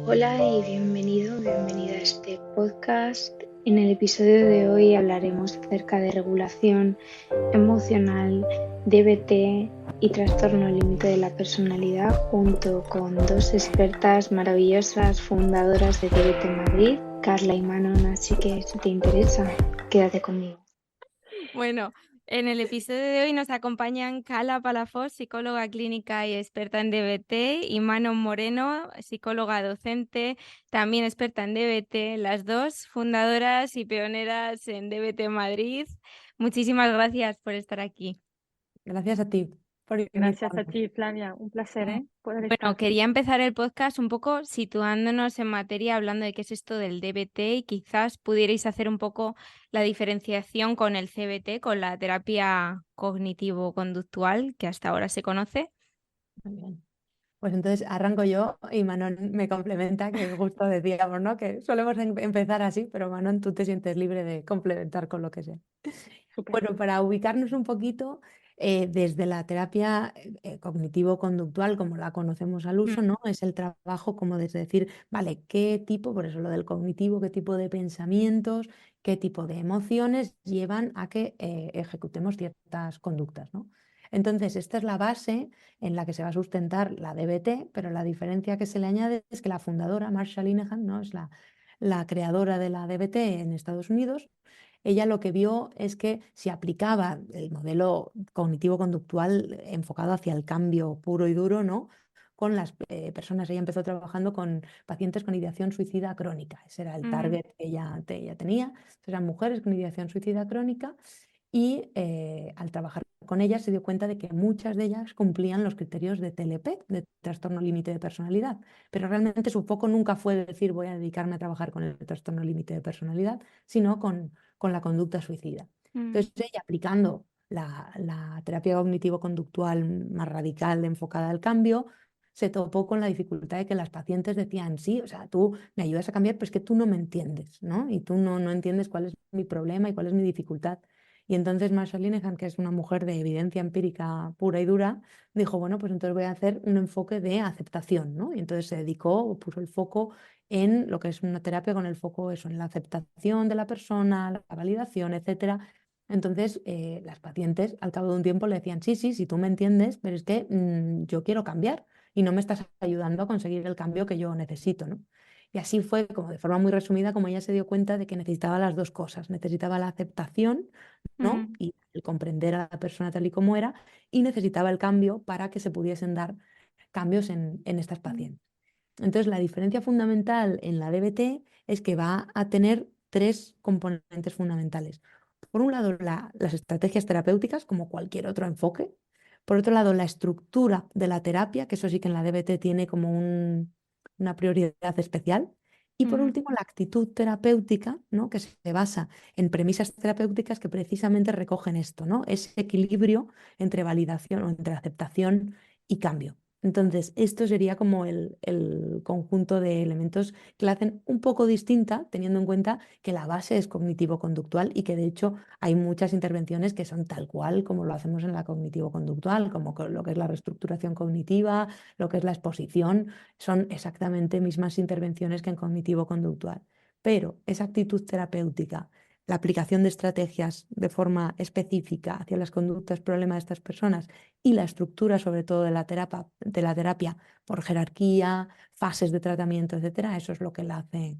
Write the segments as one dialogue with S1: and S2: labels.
S1: Hola y bienvenido, bienvenida a este podcast. En el episodio de hoy hablaremos acerca de regulación emocional, DBT y trastorno límite de la personalidad junto con dos expertas maravillosas fundadoras de DBT Madrid, Carla y Manon, así que si te interesa, quédate conmigo.
S2: Bueno, en el episodio de hoy nos acompañan Cala Palafós, psicóloga clínica y experta en DBT, y Manon Moreno, psicóloga docente, también experta en DBT, las dos fundadoras y pioneras en DBT Madrid. Muchísimas gracias por estar aquí.
S3: Gracias a ti por
S4: Gracias a
S3: invitarme.
S4: ti, Flavia. Un placer, poder
S2: Bueno,
S4: estar.
S2: quería empezar el podcast un poco situándonos en materia, hablando de qué es esto del DBT y quizás pudierais hacer un poco la diferenciación con el CBT, con la terapia cognitivo-conductual que hasta ahora se conoce.
S3: Muy bien. Pues entonces arranco yo y Manon me complementa, que justo decíamos, ¿no? Que solemos empezar así, pero Manon, tú te sientes libre de complementar con lo que sea.
S4: Súper.
S3: Bueno, para ubicarnos un poquito, desde la terapia cognitivo-conductual, como la conocemos al
S2: Mm,
S3: uso, ¿no? Es el trabajo como de decir, vale, qué tipo, por eso lo del cognitivo, qué tipo de pensamientos, qué tipo de emociones llevan a que ejecutemos ciertas conductas, ¿no? Entonces, esta es la base en la que se va a sustentar la DBT, pero la diferencia que se le añade es que la fundadora, Marsha Linehan, ¿no? Es la creadora de la DBT en Estados Unidos. Ella lo que vio es que si aplicaba el modelo cognitivo-conductual enfocado hacia el cambio puro y duro, ¿no? Con las personas, ella empezó trabajando con pacientes con ideación suicida crónica, ese era el
S2: ujú,
S3: target que ella tenía. Entonces, eran mujeres con ideación suicida crónica y al trabajar con ellas se dio cuenta de que muchas de ellas cumplían los criterios de TLP, de trastorno límite de personalidad, pero realmente su foco nunca fue decir voy a dedicarme a trabajar con el trastorno límite de personalidad, sino con la conducta suicida.
S2: mm,
S3: Entonces, ella aplicando la terapia cognitivo-conductual más radical, enfocada al cambio, se topó con la dificultad de que las pacientes decían, sí, o sea, tú me ayudas a cambiar, pero es que tú no me entiendes, ¿no? Y tú no entiendes cuál es mi problema y cuál es mi dificultad. Y entonces Marsha Linehan, que es una mujer de evidencia empírica pura y dura, dijo, bueno, pues entonces voy a hacer un enfoque de aceptación, ¿no? Y entonces se dedicó, puso el foco en lo que es una terapia con el foco eso, en la aceptación de la persona, la validación, etcétera. Entonces, las pacientes al cabo de un tiempo le decían, sí, sí, sí, tú me entiendes, pero es que yo quiero cambiar y no me estás ayudando a conseguir el cambio que yo necesito, ¿no? Y así fue, como de forma muy resumida, como ella se dio cuenta de que necesitaba las dos cosas. Necesitaba la aceptación, ¿no?
S2: mm,
S3: Y el comprender a la persona tal y como era, y necesitaba el cambio para que se pudiesen dar cambios en estas pacientes. Entonces, la diferencia fundamental en la DBT es que va a tener tres componentes fundamentales. Por un lado, las estrategias terapéuticas, como cualquier otro enfoque. Por otro lado, la estructura de la terapia, que eso sí que en la DBT tiene como una prioridad especial. Y por
S2: mm.
S3: último, la actitud terapéutica, ¿no? Que se basa en premisas terapéuticas que precisamente recogen esto, ¿no? Ese equilibrio entre validación o entre aceptación y cambio. Entonces, esto sería como el conjunto de elementos que la hacen un poco distinta, teniendo en cuenta que la base es cognitivo-conductual y que de hecho hay muchas intervenciones que son tal cual como lo hacemos en la cognitivo-conductual, como lo que es la reestructuración cognitiva, lo que es la exposición, son exactamente mismas intervenciones que en cognitivo-conductual. Pero esa actitud terapéutica, la aplicación de estrategias de forma específica hacia las conductas problema de estas personas y la estructura, sobre todo de la terapia por jerarquía, fases de tratamiento, etcétera, eso es lo que la hace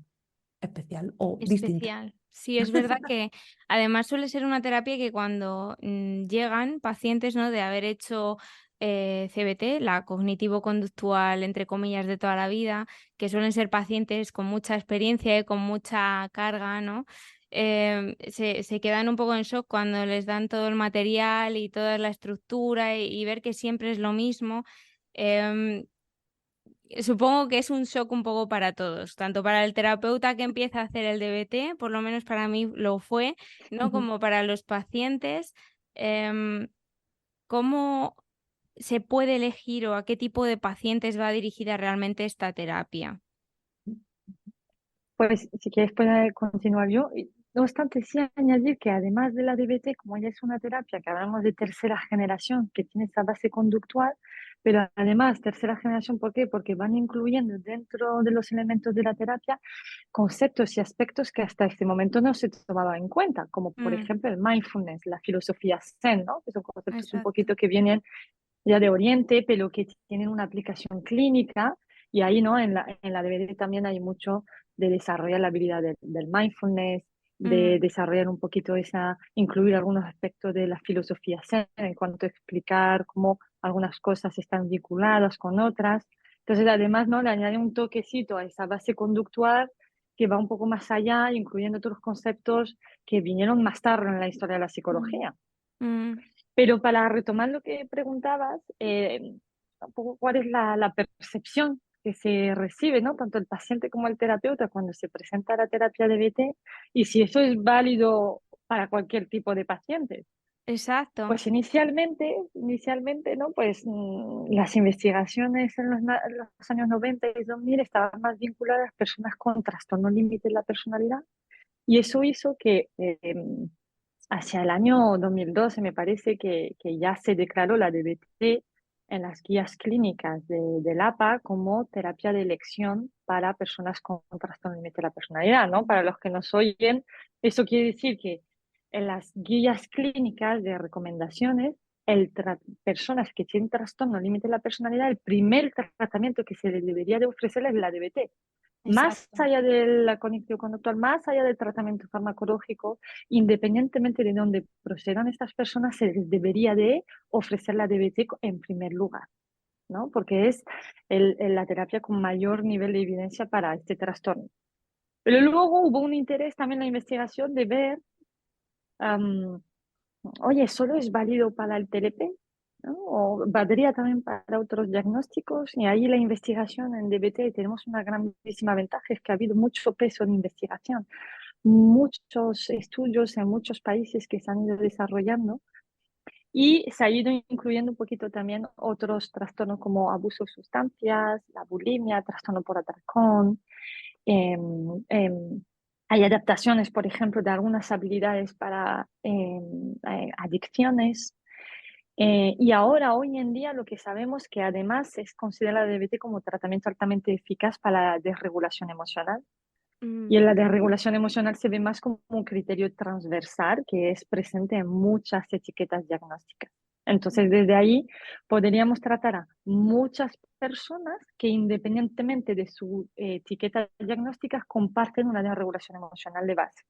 S3: especial o distinta.
S2: Especial. Sí, es verdad que además suele ser una terapia que cuando llegan pacientes, ¿no? De haber hecho CBT, la cognitivo-conductual, entre comillas, de toda la vida, que suelen ser pacientes con mucha experiencia y con mucha carga, ¿no? Se quedan un poco en shock cuando les dan todo el material y toda la estructura y ver que siempre es lo mismo. Em, Supongo que es un shock un poco para todos, tanto para el terapeuta que empieza a hacer el DBT, por lo menos para mí lo fue, ¿no?
S3: Ujú.
S2: Como para los pacientes. Em, ¿Cómo se puede elegir o a qué tipo de pacientes va dirigida realmente esta terapia?
S4: Pues si quieres puedo continuar yo. No obstante, sí añadir que además de la DBT, como ya es una terapia que hablamos de tercera generación, que tiene esa base conductual, Pero además, tercera generación, ¿por qué? Porque van incluyendo dentro de los elementos de la terapia conceptos y aspectos que hasta este momento no se tomaban en cuenta, como por
S2: Mm,
S4: ejemplo el mindfulness, la filosofía Zen, ¿no? Que son conceptos un
S2: exacto.
S4: poquito que vienen ya de Oriente, pero que tienen una aplicación clínica. Y ahí, ¿no? En la DBT también hay mucho de desarrollar la habilidad del mindfulness, de
S2: Mm,
S4: desarrollar un poquito incluir algunos aspectos de la filosofía Zen en cuanto a explicar cómo algunas cosas están vinculadas con otras. Entonces, además, ¿no? Le añade un toquecito a esa base conductual que va un poco más allá, incluyendo otros conceptos que vinieron más tarde en la historia de la psicología.
S2: mm,
S4: Pero para retomar lo que preguntabas, un poco cuál es la percepción que se recibe, ¿no? Tanto el paciente como el terapeuta cuando se presenta la terapia de BT y si eso es válido para cualquier tipo de paciente.
S2: exacto.
S4: Pues inicialmente, ¿no? Pues las investigaciones en los años 90 y 2000 estaban más vinculadas a las personas con trastorno límite de la personalidad y eso hizo que hacia el año 2012 me parece que ya se declaró la DBT en las guías clínicas del APA como terapia de elección para personas con trastorno límite de la personalidad, ¿no? Para los que nos oyen, eso quiere decir que en las guías clínicas de recomendaciones, personas que tienen trastorno límite de la personalidad, el primer tratamiento que se les debería de ofrecer es la DBT. Más
S2: Exacto.
S4: allá de la cognitivo-conductual, más allá del tratamiento farmacológico, independientemente de dónde procedan estas personas, se les debería de ofrecer la DBT en primer lugar, ¿no? Porque es la terapia con mayor nivel de evidencia para este trastorno. Pero luego hubo un interés también en la investigación de ver, am, oye, ¿solo es válido para el TLP? ¿No? ¿O valdría también para otros diagnósticos? Y ahí la investigación en DBT tenemos una grandísima ventaja, es que ha habido mucho peso en investigación, muchos estudios en muchos países que se han ido desarrollando y se ha ido incluyendo un poquito también otros trastornos como abuso de sustancias, la bulimia, trastorno por atracón. em, em, Hay adaptaciones, por ejemplo, de algunas habilidades para adicciones. Y ahora, hoy en día, lo que sabemos que además es considerada la DBT como tratamiento altamente eficaz para la desregulación emocional. Y
S2: Mm,
S4: en la desregulación emocional se ve más como un criterio transversal que es presente en muchas etiquetas diagnósticas. Entonces, desde ahí podríamos tratar a muchas personas que independientemente de su etiqueta diagnóstica comparten una desregulación emocional de base.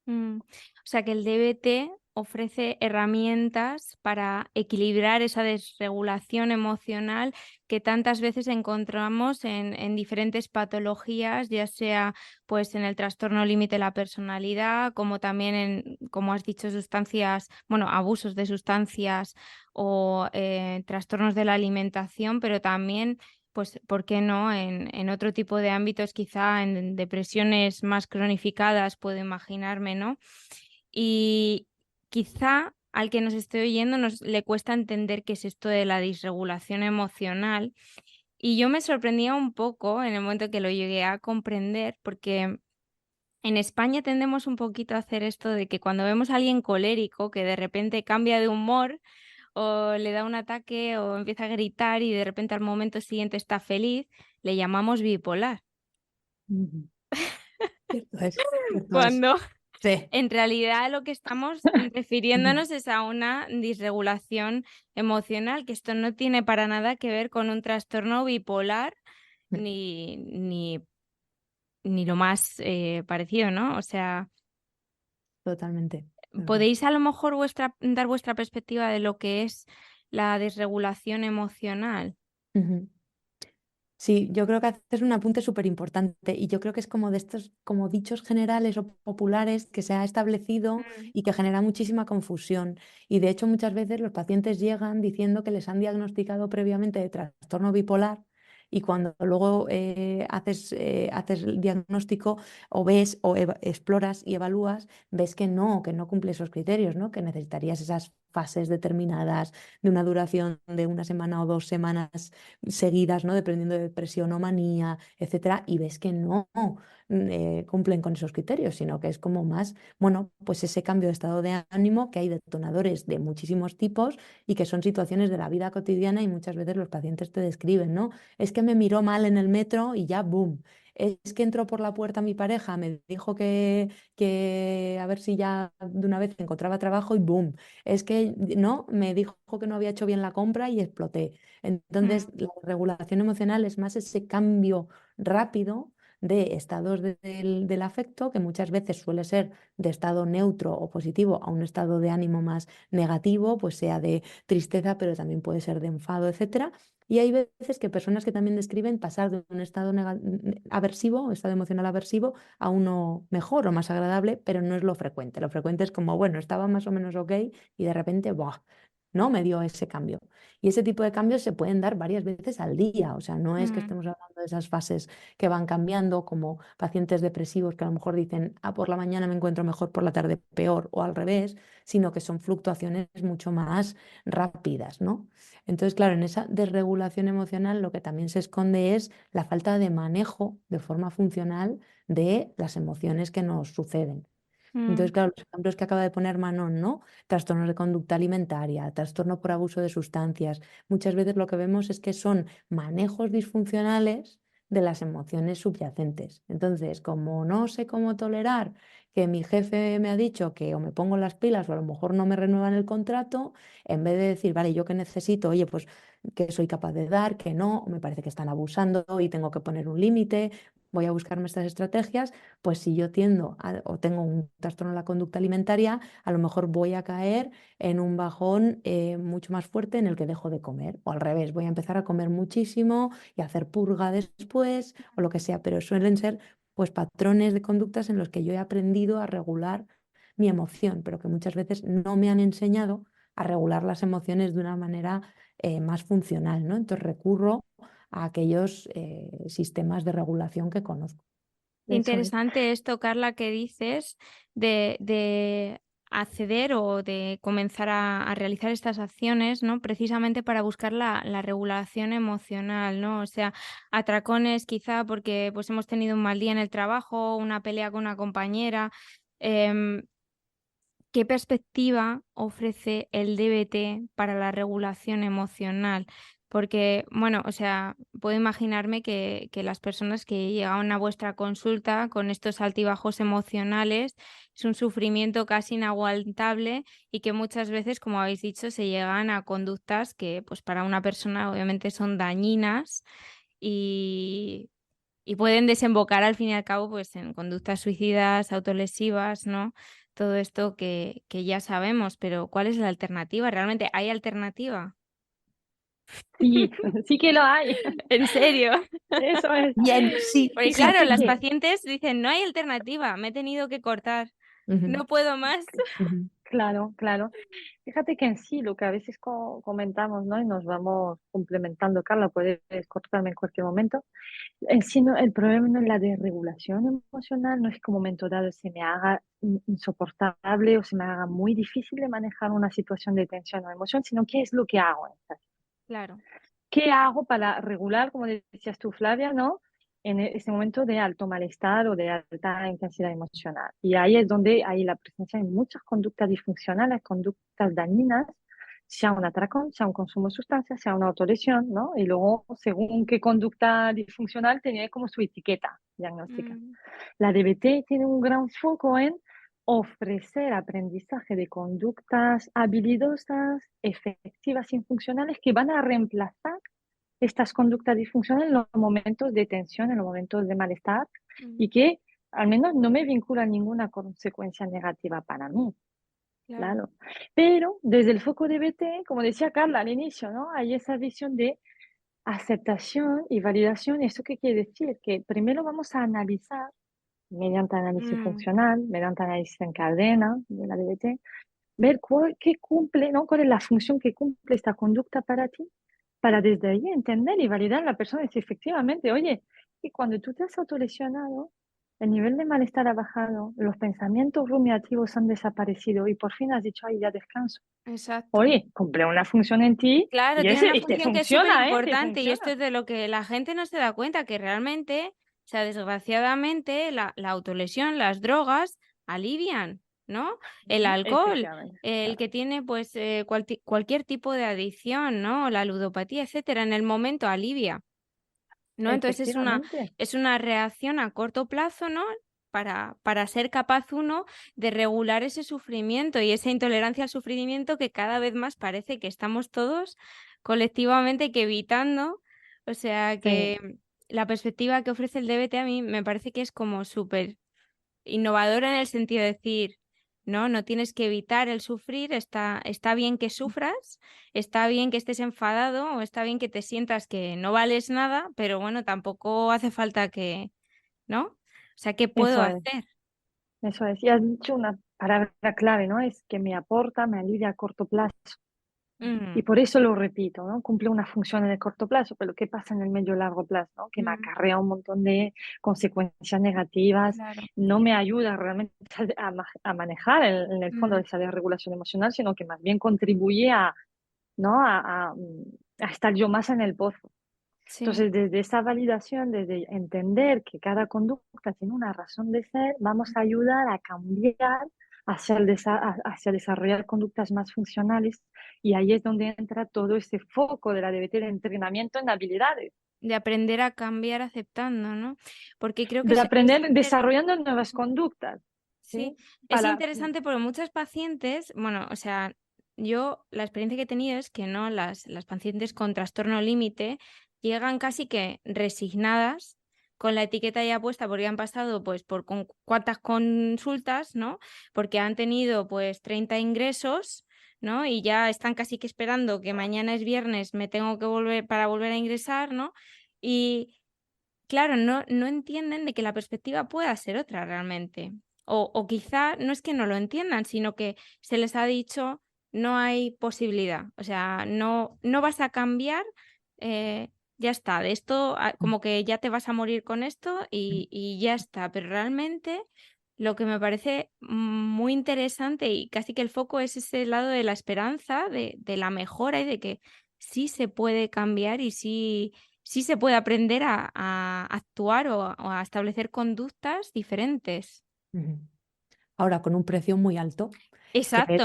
S2: O sea que el DBT ofrece herramientas para equilibrar esa desregulación emocional que tantas veces encontramos en diferentes patologías, ya sea pues en el trastorno límite de la personalidad, como también en, como has dicho, sustancias, bueno, abusos de sustancias o trastornos de la alimentación, pero también pues, ¿por qué no? En otro tipo de ámbitos, quizá en depresiones más cronificadas, puedo imaginarme, ¿no? Y quizá al que nos esté oyendo le cuesta entender qué es esto de la disregulación emocional. Y yo me sorprendía un poco en el momento que lo llegué a comprender, porque en España tendemos un poquito a hacer esto de que cuando vemos a alguien colérico que de repente cambia de humor, o le da un ataque o empieza a gritar y de repente al momento siguiente está feliz, le llamamos bipolar.
S3: Ujú. Cierto es, cierto es.
S2: Cuando
S3: Sí.
S2: en realidad lo que estamos refiriéndonos es a una disregulación emocional, que esto no tiene para nada que ver con un trastorno bipolar ni lo más parecido, ¿no? O sea,
S3: Totalmente, totalmente.
S2: ¿podéis a lo mejor dar vuestra perspectiva de lo que es la desregulación emocional?
S3: Ujú. Sí, yo creo que haces un apunte súper importante y yo creo que es como de estos como dichos generales o populares que se ha establecido
S2: Mm,
S3: y que genera muchísima confusión. Y de hecho muchas veces los pacientes llegan diciendo que les han diagnosticado previamente de trastorno bipolar y cuando luego haces el diagnóstico o ves o exploras y evalúas, ves que no cumple esos criterios, ¿no? Que necesitarías esas fases determinadas, de una duración de una semana o 2 semanas seguidas, ¿no? Dependiendo de depresión o manía, etcétera, y ves que no cumplen con esos criterios, sino que es como más, bueno, pues ese cambio de estado de ánimo, que hay detonadores de muchísimos tipos y que son situaciones de la vida cotidiana y muchas veces los pacientes te describen, ¿no? Es que me miró mal en el metro y ya, boom. Es que entró por la puerta mi pareja, me dijo que a ver si ya de una vez encontraba trabajo y boom. Es que no, me dijo que no había hecho bien la compra y exploté.
S2: Mm,
S3: Entonces, la regulación emocional es más ese cambio rápido de estados del afecto, que muchas veces suele ser de estado neutro o positivo a un estado de ánimo más negativo, pues sea de tristeza, pero también puede ser de enfado, etcétera. Y hay veces que personas que también describen pasar de un estado aversivo, estado emocional aversivo, a uno mejor o más agradable, pero no es lo frecuente. Lo frecuente es como, bueno, estaba más o menos ok y de repente, ¡buah! ¿No? Me dio ese cambio. Y ese tipo de cambios se pueden dar varias veces al día. O sea, no es que
S2: mm,
S3: estemos hablando de esas fases que van cambiando, como pacientes depresivos que a lo mejor dicen, ah, por la mañana me encuentro mejor, por la tarde peor, o al revés, sino que son fluctuaciones mucho más rápidas, ¿no? Entonces, claro, en esa desregulación emocional lo que también se esconde es la falta de manejo de forma funcional de las emociones que nos suceden.
S2: mm.
S3: Entonces, claro, los ejemplos que acaba de poner Manon, ¿no? Trastornos de conducta alimentaria, trastorno por abuso de sustancias. Muchas veces lo que vemos es que son manejos disfuncionales de las emociones subyacentes. Entonces, como no sé cómo tolerar que mi jefe me ha dicho que o me pongo las pilas o a lo mejor no me renuevan el contrato, en vez de decir, vale, ¿yo qué necesito? Oye, pues que soy capaz de dar, que no, o me parece que están abusando y tengo que poner un límite, voy a buscarme estas estrategias. Pues si yo tiendo o tengo un trastorno de la conducta alimentaria, a lo mejor voy a caer en un bajón mucho más fuerte en el que dejo de comer. O al revés, voy a empezar a comer muchísimo y a hacer purga después o lo que sea. Pero suelen ser pues patrones de conductas en los que yo he aprendido a regular mi emoción, pero que muchas veces no me han enseñado a regular las emociones de una manera más funcional, ¿no? Entonces recurro a aquellos sistemas de regulación que conozco.
S2: Qué
S4: Eso es.
S2: interesante esto, Carla, que dices de acceder o de comenzar a realizar estas acciones, ¿no? Precisamente para buscar la regulación emocional, ¿no? O sea, atracones quizá porque pues hemos tenido un mal día en el trabajo, una pelea con una compañera. em, ¿Qué perspectiva ofrece el DBT para la regulación emocional? Porque, bueno, o sea, puedo imaginarme que las personas que llegaban a vuestra consulta con estos altibajos emocionales es un sufrimiento casi inaguantable y que muchas veces, como habéis dicho, se llegan a conductas que, pues, para una persona obviamente son dañinas y, y pueden desembocar al fin y al cabo pues en conductas suicidas, autolesivas, ¿no? Todo esto que ya sabemos, pero ¿cuál es la alternativa? ¿Realmente hay alternativa?
S4: Sí, sí que lo hay.
S2: ¿En serio?
S4: Eso es.
S3: Bien, sí,
S2: Porque claro,
S4: Fíjate
S2: las
S4: que,
S2: pacientes dicen, no hay alternativa, me he tenido que cortar,
S3: ujú,
S2: no puedo más.
S3: ujú,
S4: claro, claro. Fíjate que en sí lo que a veces comentamos, ¿no? Y nos vamos complementando, Carla, puedes cortarme en cualquier momento. En sí, el problema no es la desregulación emocional, no es que un momento dado se me haga insoportable o se me haga muy difícil de manejar una situación de tensión o emoción, sino qué es lo que hago en esta.
S2: Claro.
S4: ¿Qué hago para regular, como decías tú, Flavia, ¿no? En ese momento de alto malestar o de alta intensidad emocional? Y ahí es donde hay la presencia de muchas conductas disfuncionales, conductas dañinas, sea un atracón, sea un consumo de sustancias, sea una autolesión, ¿no? Y luego, según qué conducta disfuncional, tenía como su etiqueta diagnóstica.
S2: Mm,
S4: La DBT tiene un gran foco en ofrecer aprendizaje de conductas habilidosas, efectivas y funcionales que van a reemplazar estas conductas disfuncionales en los momentos de tensión, en los momentos de malestar
S2: mm,
S4: y que al menos no me vinculan ninguna consecuencia negativa para mí,
S2: claro.
S4: claro. Pero desde el foco de BT, como decía Carla al inicio, ¿no? Hay esa visión de aceptación y validación. ¿Esto qué quiere decir? Que primero vamos a analizar mediante análisis
S2: Mm,
S4: funcional, mediante análisis en cadena de la DBT, ver qué cumple, ¿no? Cuál es la función que cumple esta conducta para ti, para desde ahí entender y validar a la persona y decir efectivamente, oye, y cuando tú te has autolesionado, el nivel de malestar ha bajado, los pensamientos rumiativos han desaparecido y por fin has dicho, ay, ya descanso.
S2: Exacto.
S4: Oye, cumple una función en ti
S2: Claro,
S4: y,
S2: tiene una
S4: y te
S2: función que es súper
S4: funciona, ¿eh? Te
S2: importante y esto
S4: funciona.
S2: es de lo que la gente no se da cuenta, que realmente, o sea, desgraciadamente, la autolesión, las drogas alivian, ¿no? El alcohol,
S4: Efectivamente,
S2: el
S4: claro.
S2: que tiene pues cualquier tipo de adicción, ¿no? La ludopatía, etcétera, en el momento alivia, ¿no? Entonces
S4: Efectivamente,
S2: es una reacción a corto plazo, ¿no? Para ser capaz uno de regular ese sufrimiento y esa intolerancia al sufrimiento que cada vez más parece que estamos todos colectivamente que evitando. O sea
S4: sí.
S2: que la perspectiva que ofrece el DBT a mí me parece que es como súper innovadora en el sentido de decir, no, no tienes que evitar el sufrir, está bien que sufras, está bien que estés enfadado o está bien que te sientas que no vales nada, pero bueno, tampoco hace falta que, ¿no? O sea, ¿qué puedo
S4: Eso es,
S2: hacer?
S4: eso es. Y has dicho una palabra clave, ¿no? Es que me aporta, me alivia a corto plazo. Y
S2: Mm,
S4: por eso lo repito, ¿no? Cumple una función en el corto plazo, pero ¿qué pasa en el medio y largo plazo? ¿No? Que me
S2: mm,
S4: acarrea un montón de consecuencias negativas,
S2: claro.
S4: no me ayuda realmente a manejar en el fondo
S2: Mm,
S4: esa desregulación emocional, sino que más bien contribuye a, ¿no? A estar yo más en el pozo.
S2: sí,
S4: Entonces, desde esa validación, desde entender que cada conducta tiene una razón de ser, vamos a ayudar a cambiar hacia desarrollar conductas más funcionales y ahí es donde entra todo ese foco de la DBT de entrenamiento en habilidades,
S2: de aprender a cambiar aceptando, ¿no? Porque creo que
S4: de
S2: es
S4: aprender desarrollando nuevas conductas,
S2: sí,
S4: ¿sí?
S2: es
S4: Para,
S2: interesante porque muchas pacientes, bueno, o sea, yo la experiencia que he tenido es que no, las pacientes con trastorno límite llegan casi que resignadas con la etiqueta ya puesta porque han pasado pues por cuantas consultas, ¿no? Porque han tenido pues 30 ingresos, ¿no? Y ya están casi que esperando que mañana es viernes, me tengo que volver para volver a ingresar, ¿no? Y claro, no entienden de que la perspectiva pueda ser otra realmente. O quizá no es que no lo entiendan, sino que se les ha dicho no hay posibilidad. O sea, no vas a cambiar, ya está. De esto, como que ya te vas a morir con esto y ya está. Pero realmente lo que me parece muy interesante y casi que el foco es ese lado de la esperanza, de la mejora y de que sí se puede cambiar y sí se puede aprender a actuar o a establecer conductas diferentes.
S3: Ujú. Ahora, con un precio muy alto, que
S2: Exacto.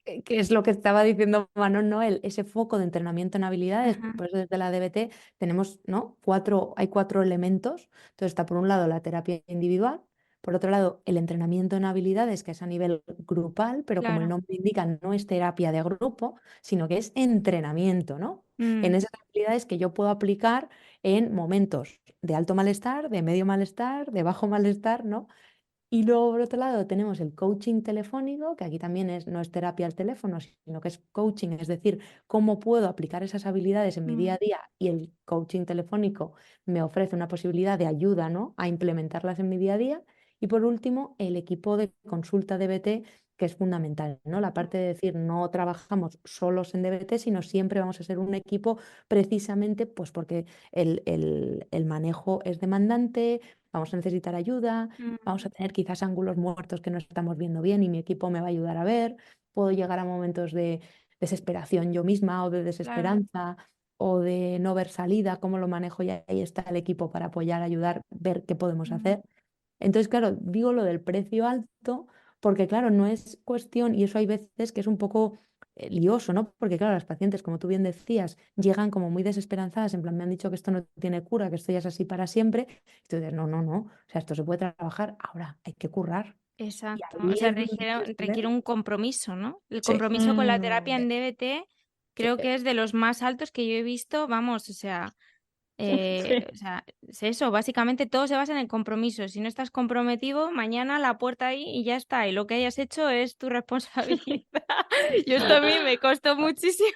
S3: es, que es lo que estaba diciendo Manon, ¿no? Ese foco de entrenamiento en habilidades.
S2: Ajá,
S3: Por eso desde la DBT tenemos, ¿no? Hay cuatro elementos. Entonces está por un lado la terapia individual, por otro lado el entrenamiento en habilidades, que es a nivel grupal, pero como el
S2: claro.
S3: nombre indica, no es terapia de grupo, sino que es entrenamiento, ¿no? En
S2: Mm,
S3: esas habilidades que yo puedo aplicar en momentos de alto malestar, de medio malestar, de bajo malestar, ¿no? Y luego, por otro lado, tenemos el coaching telefónico, que aquí también no es terapia al teléfono, sino que es coaching, es decir, cómo puedo aplicar esas habilidades en mi día a
S2: mm,
S3: día y el coaching telefónico me ofrece una posibilidad de ayuda, ¿no? A implementarlas en mi día a día. Y por último, el equipo de consulta DBT, que es fundamental, ¿no? La parte de decir, no trabajamos solos en DBT, sino siempre vamos a ser un equipo precisamente pues porque el manejo es demandante, vamos a necesitar ayuda. Vamos a
S2: mm,
S3: tener quizás ángulos muertos que no estamos viendo bien y mi equipo me va a ayudar a ver. Puedo llegar a momentos de desesperación yo misma o de
S2: claro.
S3: desesperanza o de no ver salida, cómo lo manejo y ahí está el equipo para apoyar, ayudar, ver qué podemos
S2: Mm,
S3: hacer. Entonces, claro, digo lo del precio alto porque, claro, no es cuestión, y eso hay veces que es un poco lioso, ¿no? Porque, claro, las pacientes, como tú bien decías, llegan como muy desesperanzadas, en plan, me han dicho que esto no tiene cura, que esto ya es así para siempre. Y tú dices, no, no, no, o sea, esto se puede trabajar ahora, hay que currar. Y
S2: exacto. O
S3: ahí
S2: sea,
S3: es donde tienes que ver.
S2: requiere un compromiso, ¿no? El
S3: Sí,
S2: compromiso con la terapia
S4: mm,
S2: en DBT
S3: sí,
S2: creo que es de los más altos que yo he visto, vamos,
S4: sí,
S2: o sea, es eso, básicamente todo se basa en el compromiso. Si no estás comprometido, mañana la puerta ahí y ya está. Y lo que hayas hecho es tu responsabilidad. Yo esto a mí me costó muchísimo.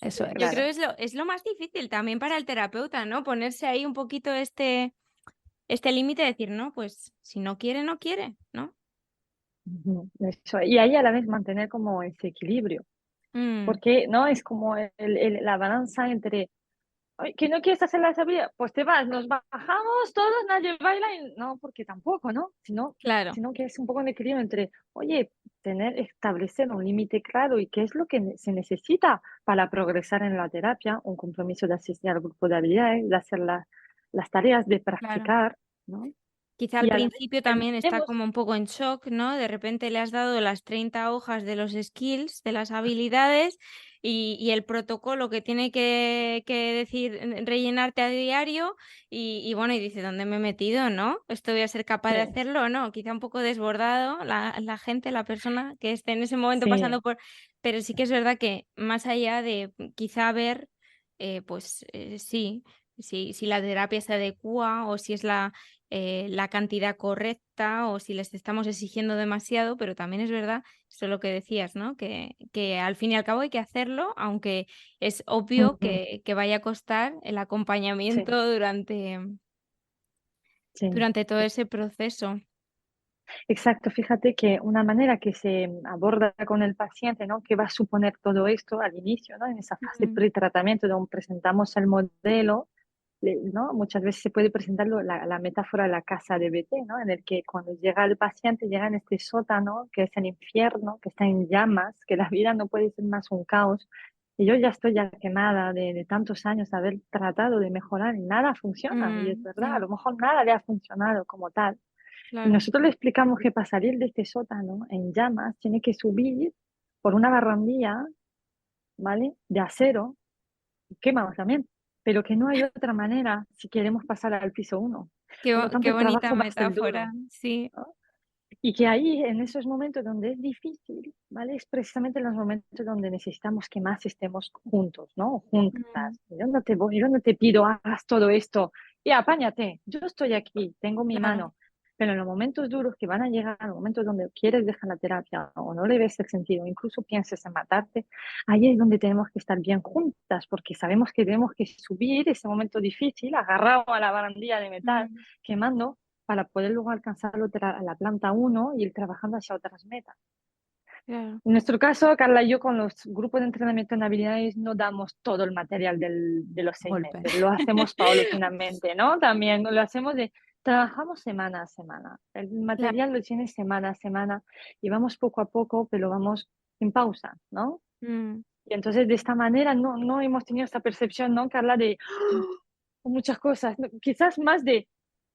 S3: eso
S2: Yo
S3: es.
S2: creo que es lo más difícil también para el terapeuta, ¿no? Ponerse ahí un poquito este límite de decir, no, pues si no quiere, no quiere, ¿no?
S4: ujú, eso. Y ahí a la vez mantener como ese equilibrio,
S2: Mm,
S4: porque no es como la balanza entre "Ay, que no quieres hacer la sabía, pues te vas, nos bajamos todos, nadie baila y no, porque tampoco, ¿no?
S2: Claro,
S4: Sino que es un poco de equilibrio entre, oye, establecer un límite claro y qué es lo que se necesita para progresar en la terapia, un compromiso de asistir al grupo de habilidades, de hacer las tareas, de
S2: claro.
S4: practicar, ¿no?
S2: Quizá al
S4: Y a la vez
S2: principio también está
S4: entendemos,
S2: como un poco en shock, ¿no? De repente le has dado las 30 hojas de los skills, de las habilidades y el protocolo que tiene que decir, rellenarte a diario y bueno, y dice, ¿dónde me he metido, no? ¿Esto voy a ser capaz de
S4: sí,
S2: hacerlo o no? Quizá un poco desbordado la gente, la persona que esté en ese momento
S4: sí,
S2: pasando por... Pero sí que es verdad que más allá de quizá ver, sí, si la terapia se adecua o si es la cantidad correcta o si les estamos exigiendo demasiado, pero también es verdad, eso es lo que decías, ¿no? Que al fin y al cabo hay que hacerlo, aunque es obvio
S4: ujú,
S2: que vaya a costar el
S4: sí,
S2: acompañamiento
S4: sí.
S2: durante todo ese proceso.
S4: Exacto, fíjate que una manera que se aborda con el paciente, ¿no? ¿Qué va a suponer todo esto al inicio, ¿no? En esa fase
S2: Mm,
S4: pretratamiento donde presentamos el modelo, ¿no? Muchas veces se puede presentar la metáfora de la casa de BT, ¿no? En el que cuando llega el paciente llega en este sótano, que es el infierno, que está en llamas, que la vida no puede ser más un caos. Y yo ya estoy ya quemada de tantos años de haber tratado de mejorar y nada funciona. Y es verdad, a
S2: sí,
S4: lo mejor nada le ha funcionado como tal. Y
S2: claro.
S4: nosotros le explicamos que para salir de este sótano en llamas tiene que subir por una barandilla, ¿vale? De acero, quemado también, pero que no hay otra manera si queremos pasar al piso 1. Por lo tanto,
S2: Qué
S4: el
S2: bonita
S4: trabajo va a ser
S2: metáfora,
S4: duro,
S2: sí.
S4: ¿no? Y que ahí, en esos momentos donde es difícil, ¿vale? Es precisamente los momentos donde necesitamos que más estemos juntos, ¿no?
S2: Mm,
S4: Juntas. Yo no te pido, hagas todo esto y apáñate. Yo estoy aquí, tengo mi
S2: claro,
S4: mano. Pero en los momentos duros que van a llegar, los momentos donde quieres dejar la terapia o no le ves el sentido, incluso pienses en matarte, ahí es donde tenemos que estar bien juntas, porque sabemos que tenemos que subir ese momento difícil, agarrado a la barandilla de metal,
S2: mm,
S4: quemando, para poder luego alcanzar la planta 1 y ir trabajando hacia otras metas.
S2: claro.
S4: En nuestro caso, Carla y yo con los grupos de entrenamiento en habilidades no damos todo el material de los seis
S3: Golpe.
S4: meses, lo hacemos paulatinamente, ¿no? También lo hacemos trabajamos semana a semana, el
S2: Claro.
S4: material lo tienes semana a semana y vamos poco a poco, pero vamos en pausa, ¿no?
S2: Mm.
S4: Y entonces de esta manera no hemos tenido esta percepción, ¿no, Carla? De muchas cosas, no, quizás más de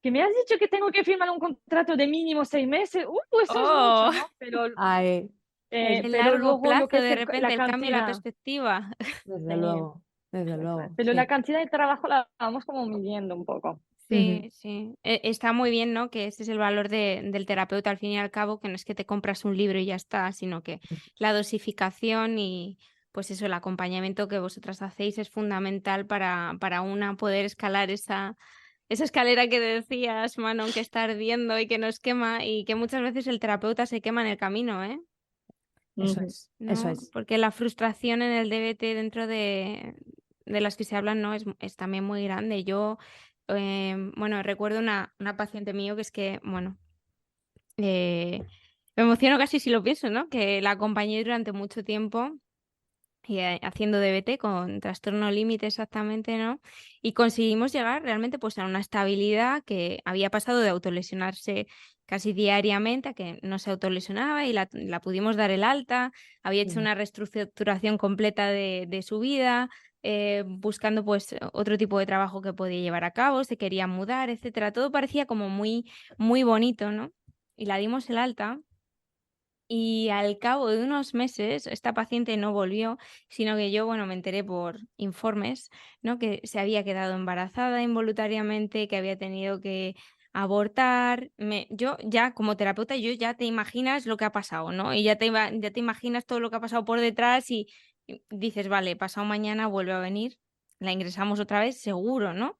S4: que me has dicho que tengo que firmar un contrato de mínimo 6 meses, eso es mucho,
S2: Oh,
S4: ¿no?
S3: Ay, es,
S2: el
S4: Pero
S2: largo
S4: luego lo
S2: plazo,
S4: que es
S2: de
S4: la
S2: repente, el cambio de la
S4: cantidad,
S2: perspectiva.
S3: desde
S4: sí,
S3: luego, desde luego,
S4: pero la
S3: sí.
S4: cantidad de trabajo la vamos como midiendo un poco.
S3: Ujú.
S2: Sí, sí. Está muy bien, ¿no? Que ese es el valor del terapeuta al fin y al cabo, que no es que te compras un libro y ya está, sino que la dosificación y pues eso, el acompañamiento que vosotras hacéis es fundamental para una poder escalar esa escalera que decías, Manon, que está ardiendo y que nos quema y que muchas veces el terapeuta se quema en el camino, ¿eh?
S3: Eso
S4: Ujú.
S3: es, eso
S2: ¿No?
S3: es.
S2: Porque la frustración en el DBT dentro de las que se hablan, ¿no? Es también muy grande. Yo, bueno, recuerdo una paciente mío que es que, bueno, me emociono casi si lo pienso, ¿no? Que la acompañé durante mucho tiempo y, haciendo DBT con trastorno límite exactamente, ¿no? Y conseguimos llegar realmente pues a una estabilidad que había pasado de autolesionarse casi diariamente a que no se autolesionaba y la pudimos dar el alta, había hecho
S3: Ujú.
S2: una reestructuración completa de su vida, buscando pues otro tipo de trabajo que podía llevar a cabo, se quería mudar, etcétera. Todo parecía como muy, muy bonito, ¿no? Y la dimos el alta y al cabo de unos meses, esta paciente no volvió, sino que yo, bueno, me enteré por informes, ¿no? Que se había quedado embarazada involuntariamente, que había tenido que abortar. Yo ya, como terapeuta, yo ya te imaginas lo que ha pasado, ¿no? Y ya te imaginas todo lo que ha pasado por detrás y dices, vale, pasado mañana vuelve a venir, la ingresamos otra vez, seguro, ¿no?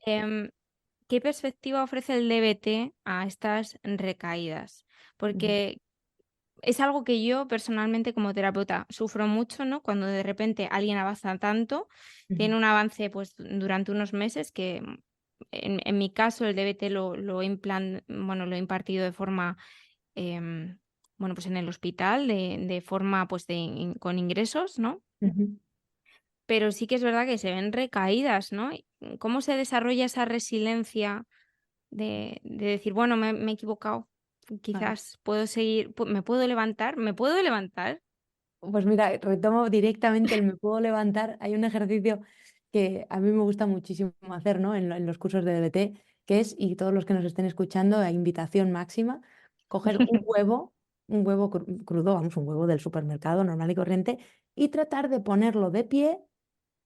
S2: Em, ¿Qué perspectiva ofrece el DBT a estas recaídas?
S3: Ujú.
S2: Porque es algo que yo personalmente como terapeuta sufro mucho, ¿no? Cuando de repente alguien avanza tanto,
S3: Ujú.
S2: tiene un avance pues durante unos meses que en mi caso el DBT bueno, lo he impartido de forma, em, bueno, pues en el hospital, de forma pues con ingresos, ¿no?
S3: Ujú.
S2: pero sí que es verdad que se ven recaídas, ¿no? ¿Cómo se desarrolla esa resiliencia de decir, bueno, me he equivocado,
S3: Claro.
S2: quizás puedo seguir, me puedo levantar, me puedo levantar?
S3: Pues mira, retomo directamente el me puedo levantar. Hay un ejercicio que a mí me gusta muchísimo hacer, ¿no? En los cursos de DBT, que es, y todos los que nos estén escuchando, a invitación máxima, coger un huevo crudo, vamos, un huevo del supermercado normal y corriente, y tratar de ponerlo de pie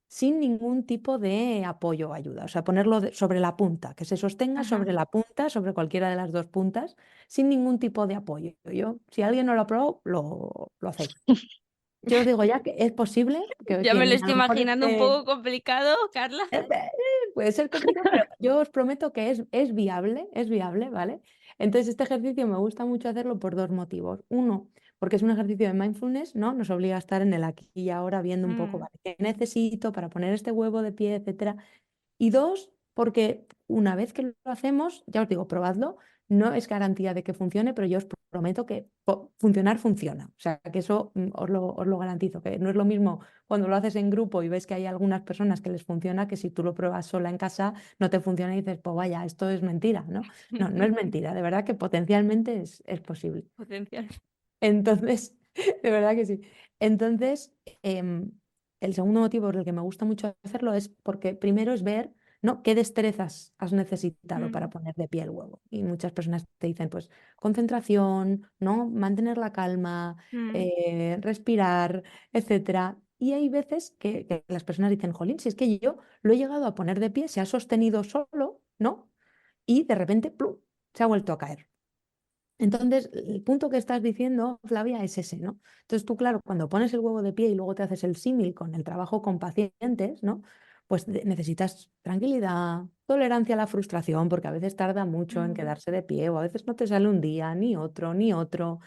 S3: sin ningún tipo de apoyo o ayuda. O sea, ponerlo sobre la punta, que se sostenga
S2: Ajá.
S3: sobre la punta, sobre cualquiera de las dos puntas, sin ningún tipo de apoyo. Yo, si alguien no lo ha probado, lo hacéis. Yo os digo ya que es posible que
S2: Ya me lo
S3: quien a
S2: estoy
S3: lo mejor
S2: imaginando un
S3: esté...
S2: poco complicado, Carla.
S3: Puede ser complicado, pero yo os prometo que es viable, ¿vale? Entonces este ejercicio me gusta mucho hacerlo por dos motivos. Uno, porque es un ejercicio de mindfulness, ¿no? Nos obliga a estar en el aquí y ahora viendo un poco,
S2: Mm,
S3: ¿vale? ¿Qué necesito para poner este huevo de pie, etcétera? Y dos, porque una vez que lo hacemos, ya os digo, probadlo, no es garantía de que funcione, pero yo os prometo que funcionar funciona. O sea, que eso os lo garantizo, que no es lo mismo cuando lo haces en grupo y ves que hay algunas personas que les funciona, que si tú lo pruebas sola en casa, no te funciona y dices, pues vaya, esto es mentira, ¿no? No, no es mentira, de verdad que potencialmente es posible.
S2: potencial.
S3: Entonces, de verdad que sí. Entonces, el segundo motivo por el que me gusta mucho hacerlo es porque primero es ver, ¿no? qué destrezas has necesitado para
S2: Mm,
S3: poner de pie el huevo. Y muchas personas te dicen, pues, concentración, ¿no? Mantener la calma,
S2: mm,
S3: respirar, etcétera. Y hay veces que las personas dicen, jolín, si es que yo lo he llegado a poner de pie, se ha sostenido solo, ¿no? Y de repente, ¡plum!, se ha vuelto a caer. Entonces, el punto que estás diciendo, Flavia, es ese, ¿no? Entonces tú, claro, cuando pones el huevo de pie y luego te haces el símil con el trabajo con pacientes, ¿no? Pues necesitas tranquilidad, tolerancia a la frustración, porque a veces tarda mucho en
S2: mm,
S3: quedarse de pie o a veces no te sale un día, ni otro, ni otro.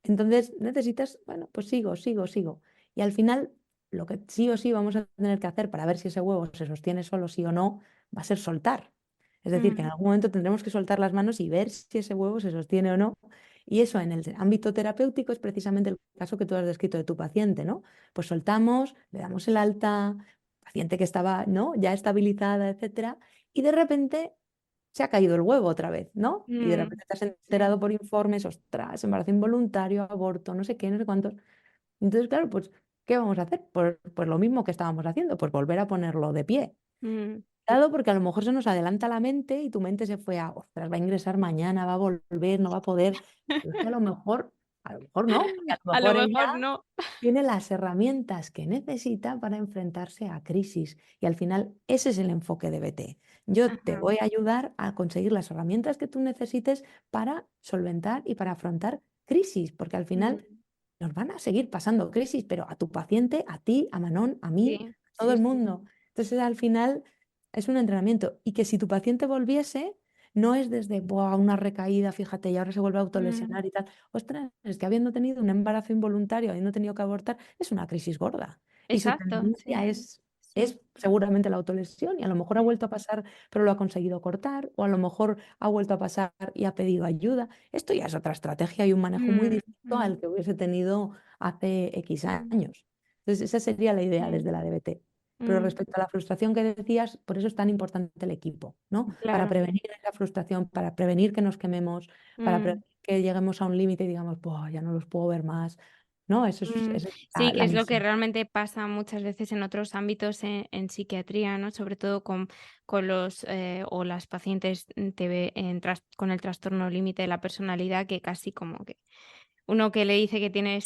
S3: Entonces necesitas, bueno, pues sigo. Y al final, lo que sí o sí vamos a tener que hacer para ver si ese huevo se sostiene solo, sí o no, va a ser soltar. Es decir, que en
S2: mm,
S3: algún momento tendremos que soltar las manos y ver si ese huevo se sostiene o no. Y eso en el ámbito terapéutico es precisamente el caso que tú has descrito de tu paciente, ¿no? Pues soltamos, le damos el alta, paciente que estaba, ¿no? Ya estabilizada, etcétera, y de repente se ha caído el huevo otra vez, ¿no? Y de
S2: mm,
S3: repente te has
S2: sí.
S3: enterado por informes, ostras, embarazo involuntario, aborto, no sé qué, no sé cuántos. Entonces, claro, pues, ¿qué vamos a hacer? Pues lo mismo que estábamos haciendo, pues volver a ponerlo de pie.
S2: Mm,
S3: Cuidado, porque a lo mejor se nos adelanta la mente y tu mente se fue a, ostras, va a ingresar mañana, va a volver, no va a poder. Pero es que a lo mejor no, porque a lo
S2: a lo
S3: mejor ella
S2: mejor no.
S3: tiene las herramientas que necesita para enfrentarse a crisis. Y al final ese es el enfoque de BT. Yo te
S2: Ajá.
S3: voy a ayudar a conseguir las herramientas que tú necesites para solventar y para afrontar crisis, porque al final
S2: Mm,
S3: nos van a seguir pasando crisis, pero a tu paciente, a ti, a Manon, a mí,
S2: sí,
S3: a todo
S2: sí,
S3: el
S2: sí.
S3: mundo. Entonces al final es un entrenamiento y que si tu paciente volviese... No es desde "Buah, una recaída, fíjate, y ahora se vuelve a
S2: Mm,
S3: autolesionar y tal. Ostras, es que habiendo tenido un embarazo involuntario, habiendo tenido que abortar, es una crisis gorda. Y su
S2: exacto,
S3: tendencia
S2: sí, sí.
S3: es seguramente la autolesión y a lo mejor ha vuelto a pasar, pero lo ha conseguido cortar, o a lo mejor ha vuelto a pasar y ha pedido ayuda. Esto ya es otra estrategia y un manejo muy
S2: Mm,
S3: distinto
S2: mm,
S3: al que hubiese tenido hace X
S2: mm,
S3: años. Entonces, esa sería la idea
S2: sí,
S3: desde la DBT. Pero
S2: mm,
S3: respecto a la frustración que decías, por eso es tan importante el equipo, ¿no? Para
S2: claro.
S3: prevenir esa frustración, para prevenir que nos quememos, para
S2: Mm.
S3: prevenir que lleguemos a un límite y digamos, "Buah, ya no los puedo ver más". No,
S2: Mm,
S3: esa es
S2: sí, que
S3: la
S2: es lo que
S3: misión.
S2: realmente pasa muchas veces en otros ámbitos en psiquiatría, ¿no? Sobre todo con los o las pacientes TB con el trastorno límite de la personalidad, que casi como que uno que le dice que tiene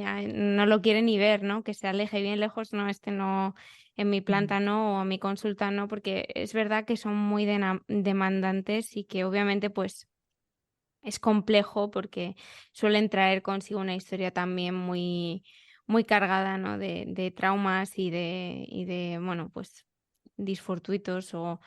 S2: ay, no lo quiere ni ver, ¿no? Que se aleje bien lejos, no, este no, en mi
S3: Mm.
S2: planta no, o a mi consulta no, porque es verdad que son muy demandantes y que obviamente pues es complejo porque suelen traer consigo una historia también muy, muy cargada, ¿no? De traumas y de, bueno, pues disfortuitos o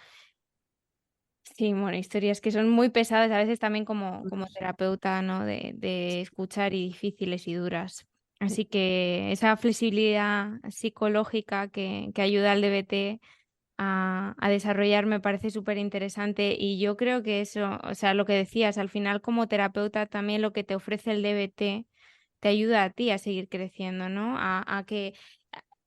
S2: sí, bueno, historias que son muy pesadas, a veces también como terapeuta, ¿no? De escuchar y difíciles y duras.
S3: Sí.
S2: Así que esa flexibilidad psicológica que ayuda al DBT a desarrollar me parece súper interesante y yo creo que eso, o sea, lo que decías, al final como terapeuta también lo que te ofrece el DBT te ayuda a ti a seguir creciendo, ¿no? A que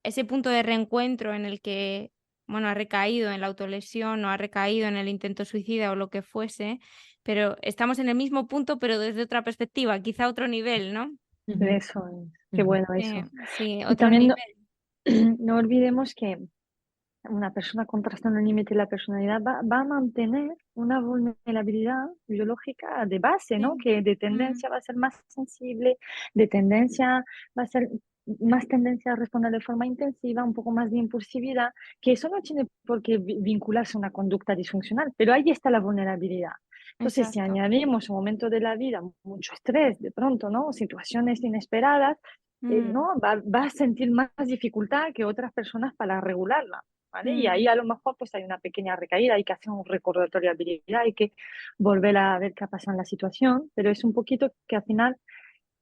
S2: ese punto de reencuentro en el que, bueno, ha recaído en la autolesión o ha recaído en el intento suicida o lo que fuese, pero estamos en el mismo punto, pero desde otra perspectiva, quizá otro nivel, ¿no?
S3: Ujú,
S4: Eso es, qué
S3: ujú.
S4: bueno
S2: Sí,
S4: eso.
S2: sí,
S4: Y
S2: otro
S4: también no,
S2: nivel.
S4: no olvidemos que una persona con trastorno límite de la personalidad va a mantener una vulnerabilidad biológica de base, ¿no?
S2: Sí.
S4: Que de
S2: Mm,
S4: tendencia va a ser más sensible, de tendencia va a ser más tendencia a responder de forma intensiva, un poco más de impulsividad, que eso no tiene por qué vincularse a una conducta disfuncional, pero ahí está la vulnerabilidad. Entonces, si
S2: exacto.
S4: añadimos un momento de la vida mucho estrés, de pronto, ¿no? Situaciones inesperadas,
S2: Mm,
S4: ¿no? Va a sentir más dificultad que otras personas para regularla. ¿Vale? Y
S2: mm,
S4: ahí a lo mejor pues hay una pequeña recaída, hay que hacer un recordatorio de habilidad, hay que volver a ver qué ha pasado en la situación, pero es un poquito que al final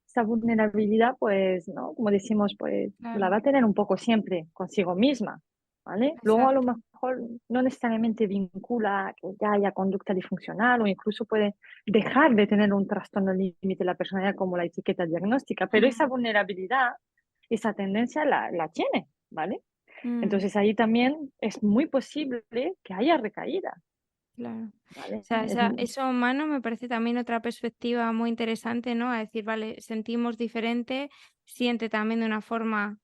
S4: esa vulnerabilidad, pues, ¿no? Como decimos, pues la
S2: claro,
S4: va a tener un poco siempre consigo misma, ¿vale? Luego a lo
S2: exacto.
S4: mejor no necesariamente vincula a que ya haya conducta disfuncional o incluso puede dejar de tener un trastorno límite de la personalidad como la etiqueta diagnóstica, pero esa
S2: Mm,
S4: vulnerabilidad, esa tendencia la tiene, ¿vale?
S2: mm.
S4: Entonces ahí también es muy posible que haya recaída,
S2: Claro. O
S4: ¿vale?
S2: sea, eso humano me parece también otra perspectiva muy interesante, ¿no? A decir, vale, sentimos diferente, siente también de una forma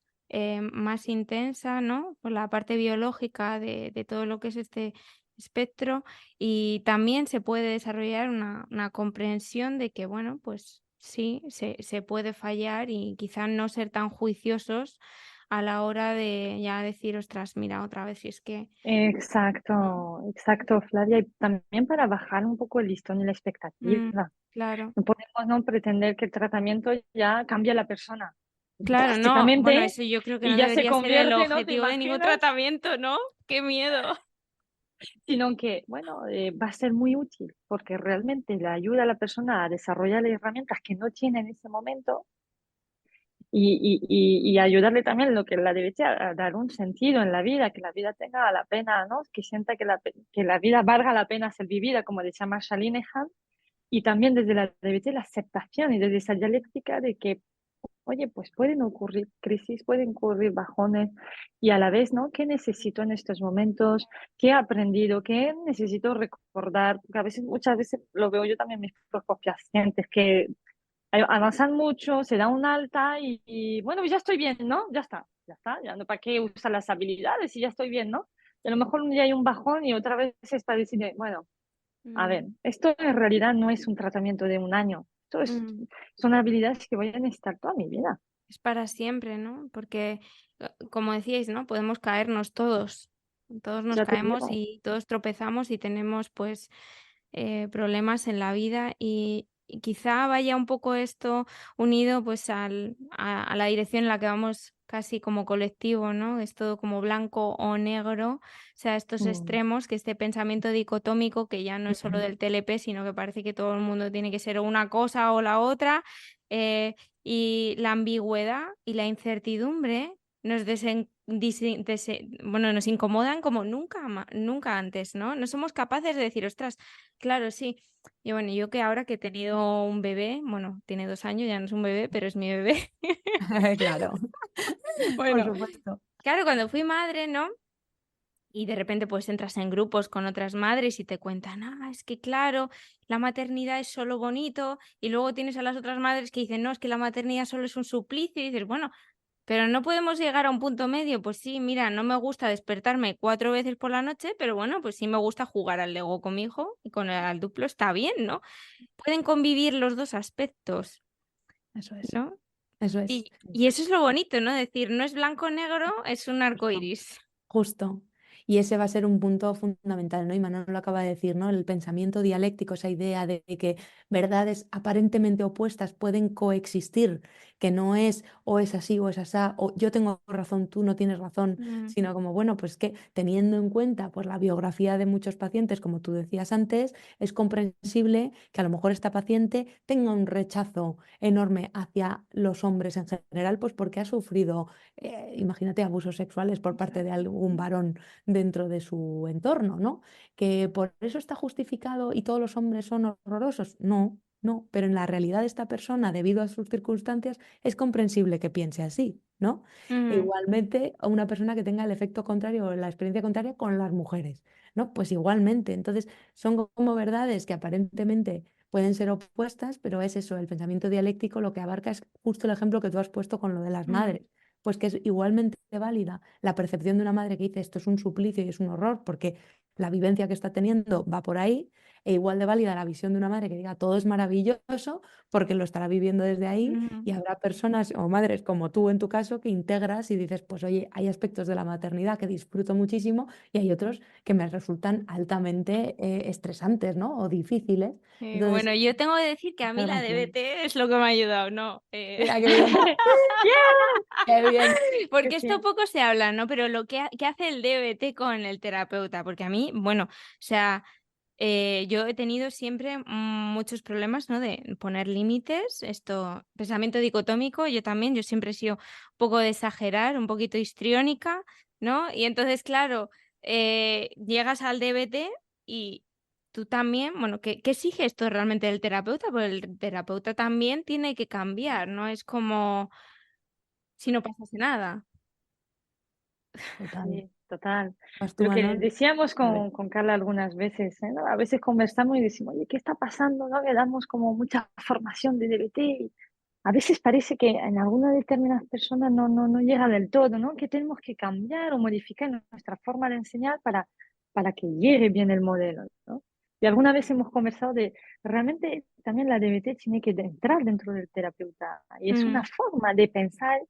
S2: más intensa, ¿no? Por la parte biológica de todo lo que es este espectro y también se puede desarrollar una comprensión de que, bueno, pues sí, se puede fallar y quizá no ser tan juiciosos a la hora de ya decir, ostras, mira, otra vez, si es que...
S4: Exacto, exacto, Flavia. Y también para bajar un poco el listón y la
S2: Mm,
S4: expectativa.
S2: claro.
S4: No podemos no pretender que el tratamiento ya cambia a la persona
S2: Claro, no, bueno,
S4: drásticamente
S2: eso yo creo que
S4: y
S2: no
S4: ya se
S2: debería ser el
S4: convierte, ¿no? ¿Te
S2: objetivo de ningún
S4: imaginas?
S2: tratamiento, ¿no? ¡Qué miedo!
S4: Sino que, bueno, va a ser muy útil porque realmente le ayuda a la persona a desarrollar herramientas que no tiene en ese momento y ayudarle también en lo que la derecha a dar un sentido en la vida, que la vida tenga la pena, ¿no? Que sienta que la vida valga la pena ser vivida, como decía Marshall Linehan, y también desde la derecha la aceptación y desde esa dialéctica de que, oye, pues pueden ocurrir crisis, pueden ocurrir bajones y a la vez, ¿no? ¿Qué necesito en estos momentos? ¿Qué he aprendido? ¿Qué necesito recordar? Porque a veces, muchas veces lo veo yo también en mis propios pacientes que avanzan mucho, se da un alta bueno, ya estoy bien, ¿no? Ya está, ya no para qué usar las habilidades y ya estoy bien, ¿no? Y a lo mejor un día hay un bajón y otra vez está diciendo, bueno, a ver,
S2: Mm,
S4: esto en realidad no es un tratamiento de un año,
S2: mm.
S4: son habilidades que voy a necesitar toda mi vida.
S2: Es para siempre, ¿no? Porque, como decíais, ¿no? Podemos caernos todos. Todos nos
S4: Ya te
S2: caemos
S4: digo.
S2: y todos tropezamos y tenemos, pues, problemas en la vida y quizá vaya un poco esto unido, pues, a la dirección en la que vamos casi como colectivo, ¿no? Es todo como blanco o negro, o sea, estos
S4: Mm,
S2: extremos, que este pensamiento dicotómico que ya no es solo
S4: ujú.
S2: del TLP, sino que parece que todo el mundo tiene que ser una cosa o la otra, eh, y la ambigüedad y la incertidumbre nos bueno, nos incomodan como nunca antes, ¿no? No somos capaces de decir: "Ostras, claro, sí". Y bueno, yo que ahora que he tenido un bebé, bueno, tiene 2 años, ya no es un bebé, pero es mi bebé.
S3: Claro, por
S2: Bueno,
S3: supuesto.
S2: claro, cuando fui madre, ¿no? Y de repente, pues, entras en grupos con otras madres y te cuentan: "Ah, es que claro, la maternidad es solo bonito", y luego tienes a las otras madres que dicen: "No, es que la maternidad solo es un suplicio", y dices: "Bueno, pero no podemos llegar a un punto medio". Pues sí, mira, no me gusta despertarme 4 veces por la noche, pero bueno, pues sí me gusta jugar al Lego con mi hijo y con el al Duplo está bien, ¿no? Pueden convivir los 2 aspectos,
S3: Eso es,
S2: ¿no?
S3: eso es.
S2: Y eso es lo bonito, ¿no? Decir, no es blanco o negro, es un arco
S3: Justo.
S2: iris.
S3: Justo. Y ese va a ser un punto fundamental, ¿no? Y Manuel lo acaba de decir, ¿no? El pensamiento dialéctico, esa idea de que verdades aparentemente opuestas pueden coexistir, que no es o es así o es asá, o yo tengo razón, tú no tienes razón,
S2: Mm,
S3: sino como, bueno, pues que teniendo en cuenta pues, la biografía de muchos pacientes, como tú decías antes, es comprensible que a lo mejor esta paciente tenga un rechazo enorme hacia los hombres en general, pues porque ha sufrido imagínate, abusos sexuales por parte de
S2: exacto.
S3: algún varón dentro de su entorno, ¿no? Que por eso está justificado y todos los hombres son horrorosos. No, pero en la realidad de esta persona, debido a sus circunstancias, es comprensible que piense así. ¿no? E
S2: Ujú,
S3: igualmente a una persona que tenga el efecto contrario o la experiencia contraria con las mujeres, ¿no? Pues igualmente. Entonces, son como verdades que aparentemente pueden ser opuestas, pero es eso, el pensamiento dialéctico lo que abarca es justo el ejemplo que tú has puesto con lo de las
S2: mm,
S3: madres. Pues que es igualmente válida la percepción de una madre que dice esto es un suplicio y es un horror porque la vivencia que está teniendo va por ahí, e igual de válida la visión de una madre que diga todo es maravilloso porque lo estará viviendo desde ahí,
S2: ujú.
S3: y habrá personas o madres como tú en tu caso que integras y dices, pues oye, hay aspectos de la maternidad que disfruto muchísimo y hay otros que me resultan altamente estresantes, ¿no? O difíciles. Entonces,
S2: Bueno, yo tengo que decir que a mí la
S3: integración.
S2: DBT es lo que me ha ayudado, ¿no?
S3: Mira, qué bien,
S4: ¡Yeah!
S3: qué bien.
S4: Que
S2: Porque esto
S4: sí.
S2: poco se habla, ¿no? Pero lo que, que hace el DBT con el terapeuta, porque a mí, bueno, o sea, yo he tenido siempre muchos problemas, ¿no? De poner límites, esto, pensamiento dicotómico, yo también, yo siempre he sido un poco de exagerar, un poquito histriónica, ¿no? Y entonces, claro, llegas al DBT y tú también, bueno, ¿qué exige esto realmente del terapeuta? Porque el terapeuta también tiene que cambiar, ¿no? Es como si no pasase nada.
S3: Total.
S4: Sí, total.
S3: ¿Vas tú,
S4: Lo que
S3: Manon?
S4: decíamos
S3: A ver.
S4: con Carla algunas veces, ¿no? A veces conversamos y decimos, oye, ¿qué está pasando? ¿No? Le damos como mucha formación de DBT y a veces parece que en algunas determinadas personas no llega del todo, ¿no? Que tenemos que cambiar o modificar nuestra forma de enseñar para que llegue bien el modelo, ¿no? Y alguna vez hemos conversado de, realmente también la DBT tiene que entrar dentro del terapeuta y es una
S2: Mm,
S4: forma de pensar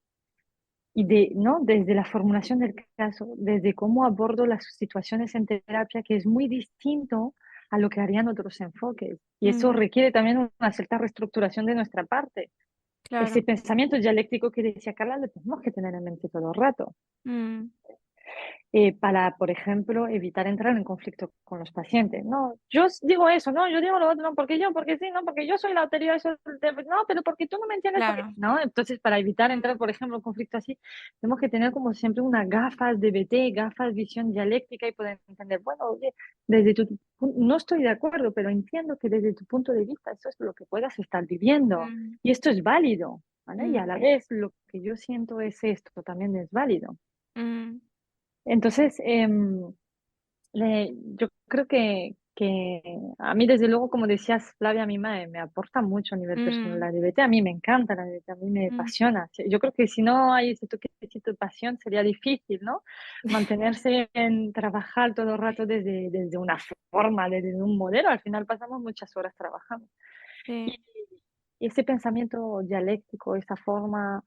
S4: y de, ¿no? Desde la formulación del caso, desde cómo abordo las situaciones en terapia, que es muy distinto a lo que harían otros enfoques. Y eso
S2: mm,
S4: requiere también una cierta reestructuración de nuestra parte. Ese
S2: claro.
S4: pensamiento dialéctico que decía Carla, lo tenemos que tener en mente todo el rato
S2: Mm,
S4: para, por ejemplo, evitar entrar en conflicto con los pacientes. No, yo digo eso, no, yo digo lo otro, no, porque yo, porque sí, no, porque yo soy la autoridad, no, pero porque tú no me entiendes, porque,
S2: claro.
S4: no, entonces para evitar entrar,
S2: Mm,
S4: por ejemplo, en conflicto así, tenemos que tener como siempre unas gafas de BT, gafas visión dialéctica y poder entender, bueno, oye, desde no estoy de acuerdo, pero entiendo que desde tu punto de vista eso es lo que puedas estar viviendo
S2: mm,
S4: y esto es válido, ¿vale? Y a
S2: mm,
S4: la vez lo que yo siento es esto, también es válido.
S2: mm,
S4: Entonces, yo creo que a mí, desde luego, como decías, Flavia, a mí me aporta mucho a nivel personal
S2: mm,
S4: la DBT. A mí me encanta la DBT, a mí me
S2: mm,
S4: apasiona. Sí, yo creo que si no hay ese toquecito de pasión, sería difícil, ¿no? Mantenerse en trabajar todo el rato desde una forma, desde un modelo. Al final pasamos muchas horas trabajando.
S2: sí.
S4: Y, y ese pensamiento dialéctico, esa forma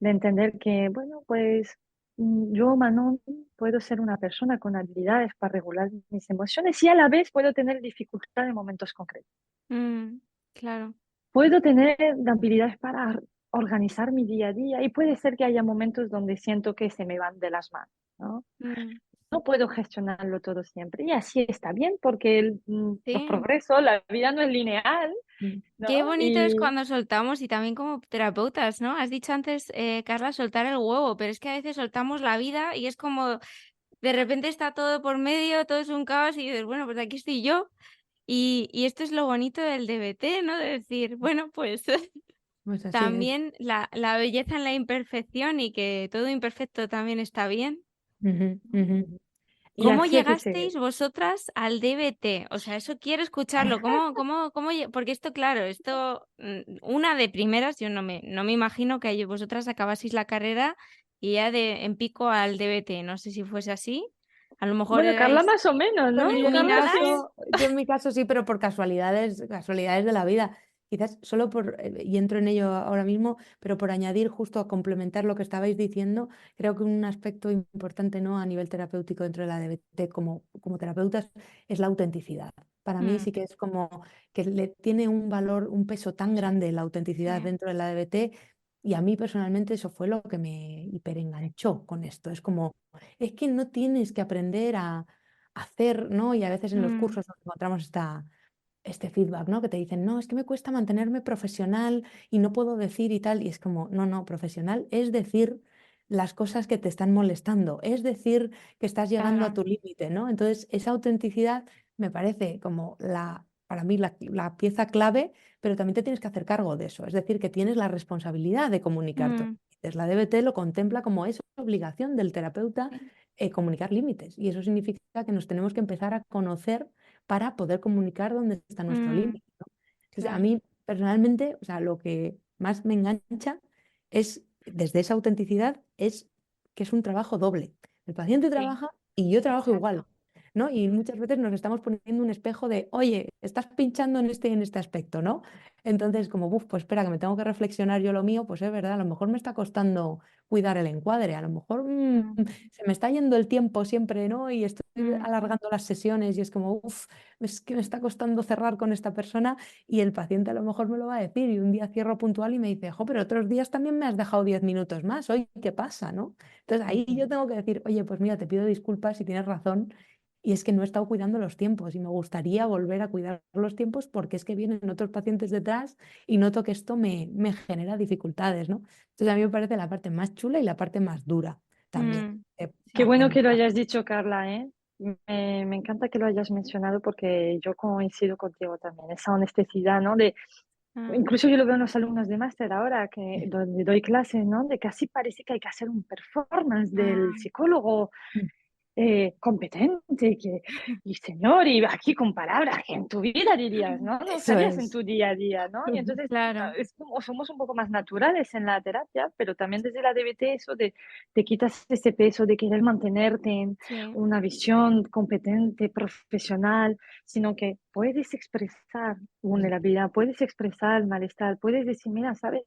S4: de entender que, bueno, pues yo, Manon, puedo ser una persona con habilidades para regular mis emociones y a la vez puedo tener dificultad en momentos concretos.
S2: Mm, claro.
S4: Puedo tener habilidades para organizar mi día a día y puede ser que haya momentos donde siento que se me van de las manos, ¿no?
S2: Mm,
S4: No puedo gestionarlo todo siempre y así está bien porque los
S2: sí.
S4: progresos, la vida no es lineal,
S3: Mm.
S4: ¿no?
S2: Qué bonito es
S4: Y
S2: cuando soltamos y también como terapeutas, ¿no? Has dicho antes, Carla, soltar el huevo, pero es que a veces soltamos la vida y es como de repente está todo por medio, todo es un caos y dices, bueno, pues aquí estoy yo. Y esto es lo bonito del DBT, ¿no? De decir, bueno, pues
S3: Pues así es.
S2: también la belleza en la imperfección y que todo imperfecto también está bien.
S3: Ujú, ujú. Y
S2: ¿Cómo
S3: así
S2: llegasteis vosotras al DBT? O sea, eso quiero escucharlo. Porque esto, claro, esto, una de primeras, yo no me imagino que vosotras acabaseis la carrera y ya en pico al DBT. No sé si fuese así. A lo mejor
S4: bueno, Carla
S2: erais
S4: más o menos,
S3: Bueno,
S4: ¿no? Carla sí.
S3: yo en mi caso sí, pero por casualidades, casualidades de la vida. Quizás solo y entro en ello ahora mismo, pero por añadir justo a complementar lo que estabais diciendo, creo que un aspecto importante, ¿no? A nivel terapéutico dentro de la DBT como terapeutas es la autenticidad. Para mí
S2: Mm,
S3: sí que es como que le tiene un valor, un peso tan grande la autenticidad
S2: sí,
S3: dentro de la DBT, y a mí personalmente eso fue lo que me hiperenganchó con esto. Es como, es que no tienes que aprender a hacer, ¿no? Y a veces en los
S2: mm,
S3: cursos nos encontramos este feedback, ¿no? Que te dicen, no, es que me cuesta mantenerme profesional y no puedo decir y tal. Y es como, no, no, profesional es decir las cosas que te están molestando, es decir que estás llegando a
S2: claro.
S3: tu límite, ¿no? Entonces, esa autenticidad me parece como para mí la pieza clave, pero también te tienes que hacer cargo de eso. Es decir, que tienes la responsabilidad de comunicar tu
S2: Mm,
S3: límites. La DBT lo contempla como esa obligación del terapeuta comunicar límites. Y eso significa que nos tenemos que empezar a conocer para poder comunicar dónde está nuestro
S2: Mm,
S3: límite, ¿no? Entonces, a
S2: claro.
S3: mí personalmente, o sea, lo que más me engancha es, desde esa autenticidad, es que es un trabajo doble. El paciente
S2: Sí,
S3: trabaja y yo trabajo igual,
S2: exacto.
S3: ¿no? Y muchas veces nos estamos poniendo un espejo de, oye, estás pinchando en este y en este aspecto, ¿no? Entonces, como, buf, pues espera, que me tengo que reflexionar yo lo mío, pues es verdad, a lo mejor me está costando cuidar el encuadre, a lo mejor
S2: Mm,
S3: se me está yendo el tiempo siempre, ¿no? Y estoy
S2: mm,
S3: alargando las sesiones y es como, uff, es que me está costando cerrar con esta persona y el paciente a lo mejor me lo va a decir y un día cierro puntual y me dice, jo, pero otros días también me has dejado 10 minutos más, hoy, ¿qué pasa, no? Entonces ahí yo tengo que decir, oye, pues mira, te pido disculpas si tienes razón. Y es que no he estado cuidando los tiempos y me gustaría volver a cuidar los tiempos porque es que vienen otros pacientes detrás y noto que esto me genera dificultades, ¿no? Entonces a mí me parece la parte más chula y la parte más dura también.
S2: mm,
S4: Qué
S2: sí.
S4: bueno que lo
S3: Aprender.
S4: hayas dicho, Carla, ¿eh? Me encanta que lo hayas mencionado porque yo coincido contigo también, esa honestidad, ¿no?
S2: Ah,
S4: Incluso yo lo veo en los alumnos de máster ahora, que donde doy clases, ¿no? De que así parece que hay que hacer un performance del
S2: ah,
S4: psicólogo
S3: Mm.
S4: competente y señor, y aquí con palabras que en tu vida dirías, ¿no? No
S3: Eso
S4: usarías en
S3: es.
S4: tu día a día, ¿no? Y entonces
S2: claro.
S4: es como somos un poco más naturales en la terapia, pero también desde la DBT eso de te quitas ese peso de querer mantenerte en
S2: Sí.
S4: una visión competente, profesional, sino que puedes expresar
S3: Eso.
S4: vulnerabilidad, puedes expresar malestar, puedes decir, mira, ¿sabes?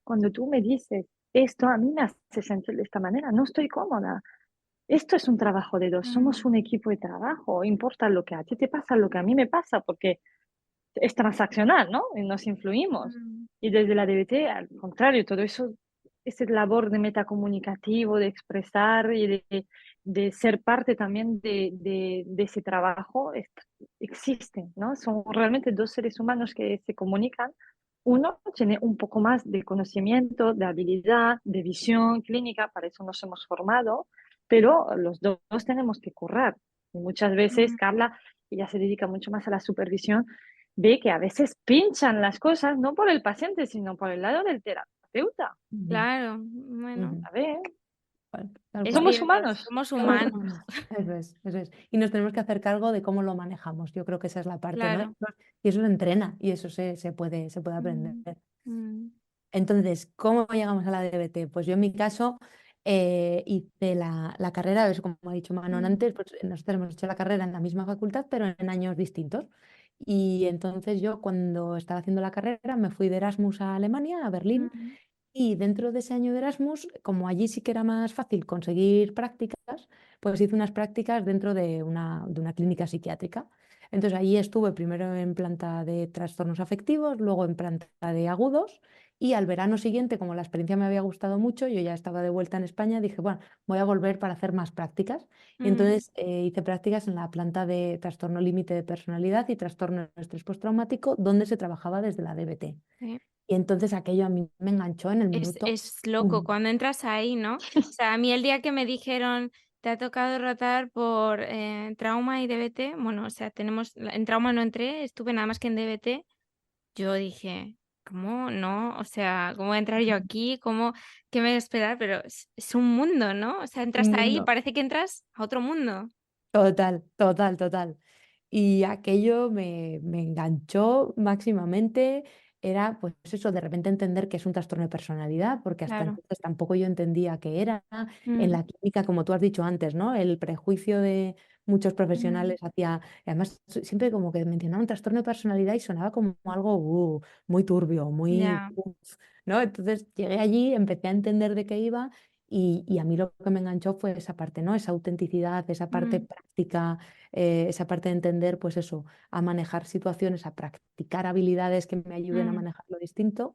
S4: Cuando tú me dices esto a mí me hace sentir de esta manera, no estoy cómoda. Esto es un trabajo de dos, somos
S2: Mm,
S4: un equipo de trabajo, importa lo que a ti te pasa, lo que a mí me pasa, porque es transaccional, ¿no? Y nos influimos.
S2: mm,
S4: Y desde la DBT, al contrario, todo eso, esa labor de metacomunicativo, de expresar y de ser parte también de ese trabajo, existe, ¿no? Son realmente dos seres humanos que se comunican. Uno tiene un poco más de conocimiento, de habilidad, de visión clínica, para eso nos hemos formado, pero los dos tenemos que currar. Y muchas veces,
S2: mm.
S4: Carla, ella se dedica mucho más a la supervisión, ve que a veces pinchan las cosas no por el paciente, sino por el lado del terapeuta.
S3: Ujú,
S2: Claro, bueno,
S3: ujú.
S4: A ver,
S3: Tal
S2: es
S3: cual.
S4: somos
S2: cierto,
S4: humanos.
S2: somos
S3: Somos
S2: humanos,
S3: humanos. Eso es, eso es. Y nos tenemos que hacer cargo de cómo lo manejamos. Yo creo que esa es la parte, ¿no?
S2: claro.
S3: Y eso se entrena y eso se puede aprender.
S2: Mm, mm,
S3: Entonces, ¿cómo llegamos a la DBT? Pues yo en mi caso hice la carrera, eso como ha dicho Manon
S2: mm,
S3: antes, pues nosotros hemos hecho la carrera en la misma facultad, pero en años distintos. Y entonces yo cuando estaba haciendo la carrera me fui de Erasmus a Alemania, a Berlín,
S2: mm,
S3: y dentro de ese año de Erasmus, como allí sí que era más fácil conseguir prácticas, pues hice unas prácticas dentro de una clínica psiquiátrica. Entonces allí estuve primero en planta de trastornos afectivos, luego en planta de agudos y al verano siguiente, como la experiencia me había gustado mucho, yo ya estaba de vuelta en España, dije, bueno, voy a volver para hacer más prácticas. Y
S2: mm,
S3: entonces hice prácticas en la planta de trastorno límite de personalidad y trastorno de estrés postraumático, donde se trabajaba desde la DBT.
S2: sí.
S3: Y entonces aquello a mí me enganchó en el minuto.
S2: Es loco
S3: Uno.
S2: cuando entras ahí, ¿no? O sea, a mí el día que me dijeron, te ha tocado rotar por trauma y DBT, bueno, o sea, en trauma no entré, estuve nada más que en DBT, yo dije, ¿cómo no? O sea, ¿cómo voy a entrar yo aquí? ¿Qué me voy a esperar? Pero es un mundo, ¿no? O sea, entras
S3: Un
S2: ahí y
S3: mundo.
S2: parece que entras a otro mundo.
S3: Total, total, total. Y aquello me enganchó máximamente. Era, pues eso, de repente entender que es un trastorno de personalidad, porque hasta
S2: Claro.
S3: entonces tampoco yo entendía qué era. En
S2: Mm,
S3: la clínica, como tú has dicho antes, ¿no? El prejuicio de muchos
S2: mm,
S3: profesionales hacia, además, siempre como que mencionaban trastorno de personalidad y sonaba como algo muy turbio, muy,
S2: ya.
S3: ¿no? Entonces llegué allí, empecé a entender de qué iba y a mí lo que me enganchó fue esa parte, ¿no? Esa autenticidad, esa parte
S2: Mm,
S3: práctica, esa parte de entender, pues eso, a manejar situaciones, a practicar habilidades que me ayuden a
S2: mm,
S3: manejar lo distinto.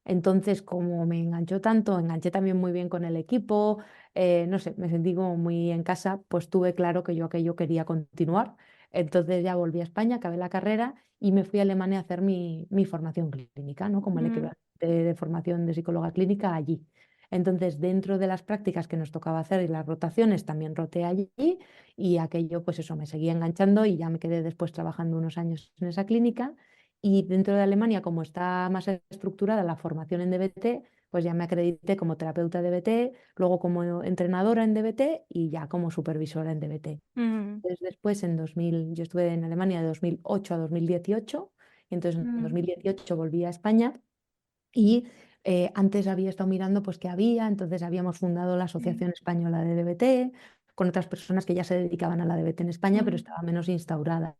S3: Entonces, como me enganchó tanto, enganché también muy bien con el equipo, no sé, me sentí como muy en casa, pues tuve claro que yo aquello quería continuar. Entonces ya volví a España, acabé la carrera y me fui a Alemania a hacer mi formación clínica, ¿no? Como el
S2: mm,
S3: equivalente de formación de psicóloga clínica allí. Entonces, dentro de las prácticas que nos tocaba hacer y las rotaciones, también roté allí y aquello, pues eso, me seguía enganchando y ya me quedé después trabajando unos años en esa clínica. Y dentro de Alemania, como está más estructurada la formación en DBT, pues ya me acredité como terapeuta DBT, luego como entrenadora en DBT y ya como supervisora en DBT.
S2: Mm,
S3: Entonces, después, yo estuve en Alemania de 2008 a 2018, y entonces en
S2: mm,
S3: 2018 volví a España y antes había estado mirando pues qué había, entonces habíamos fundado la
S2: sí,
S3: Asociación Española de DBT con otras personas que ya se dedicaban a la DBT en España, pero
S2: mm,
S3: estaba menos instaurada.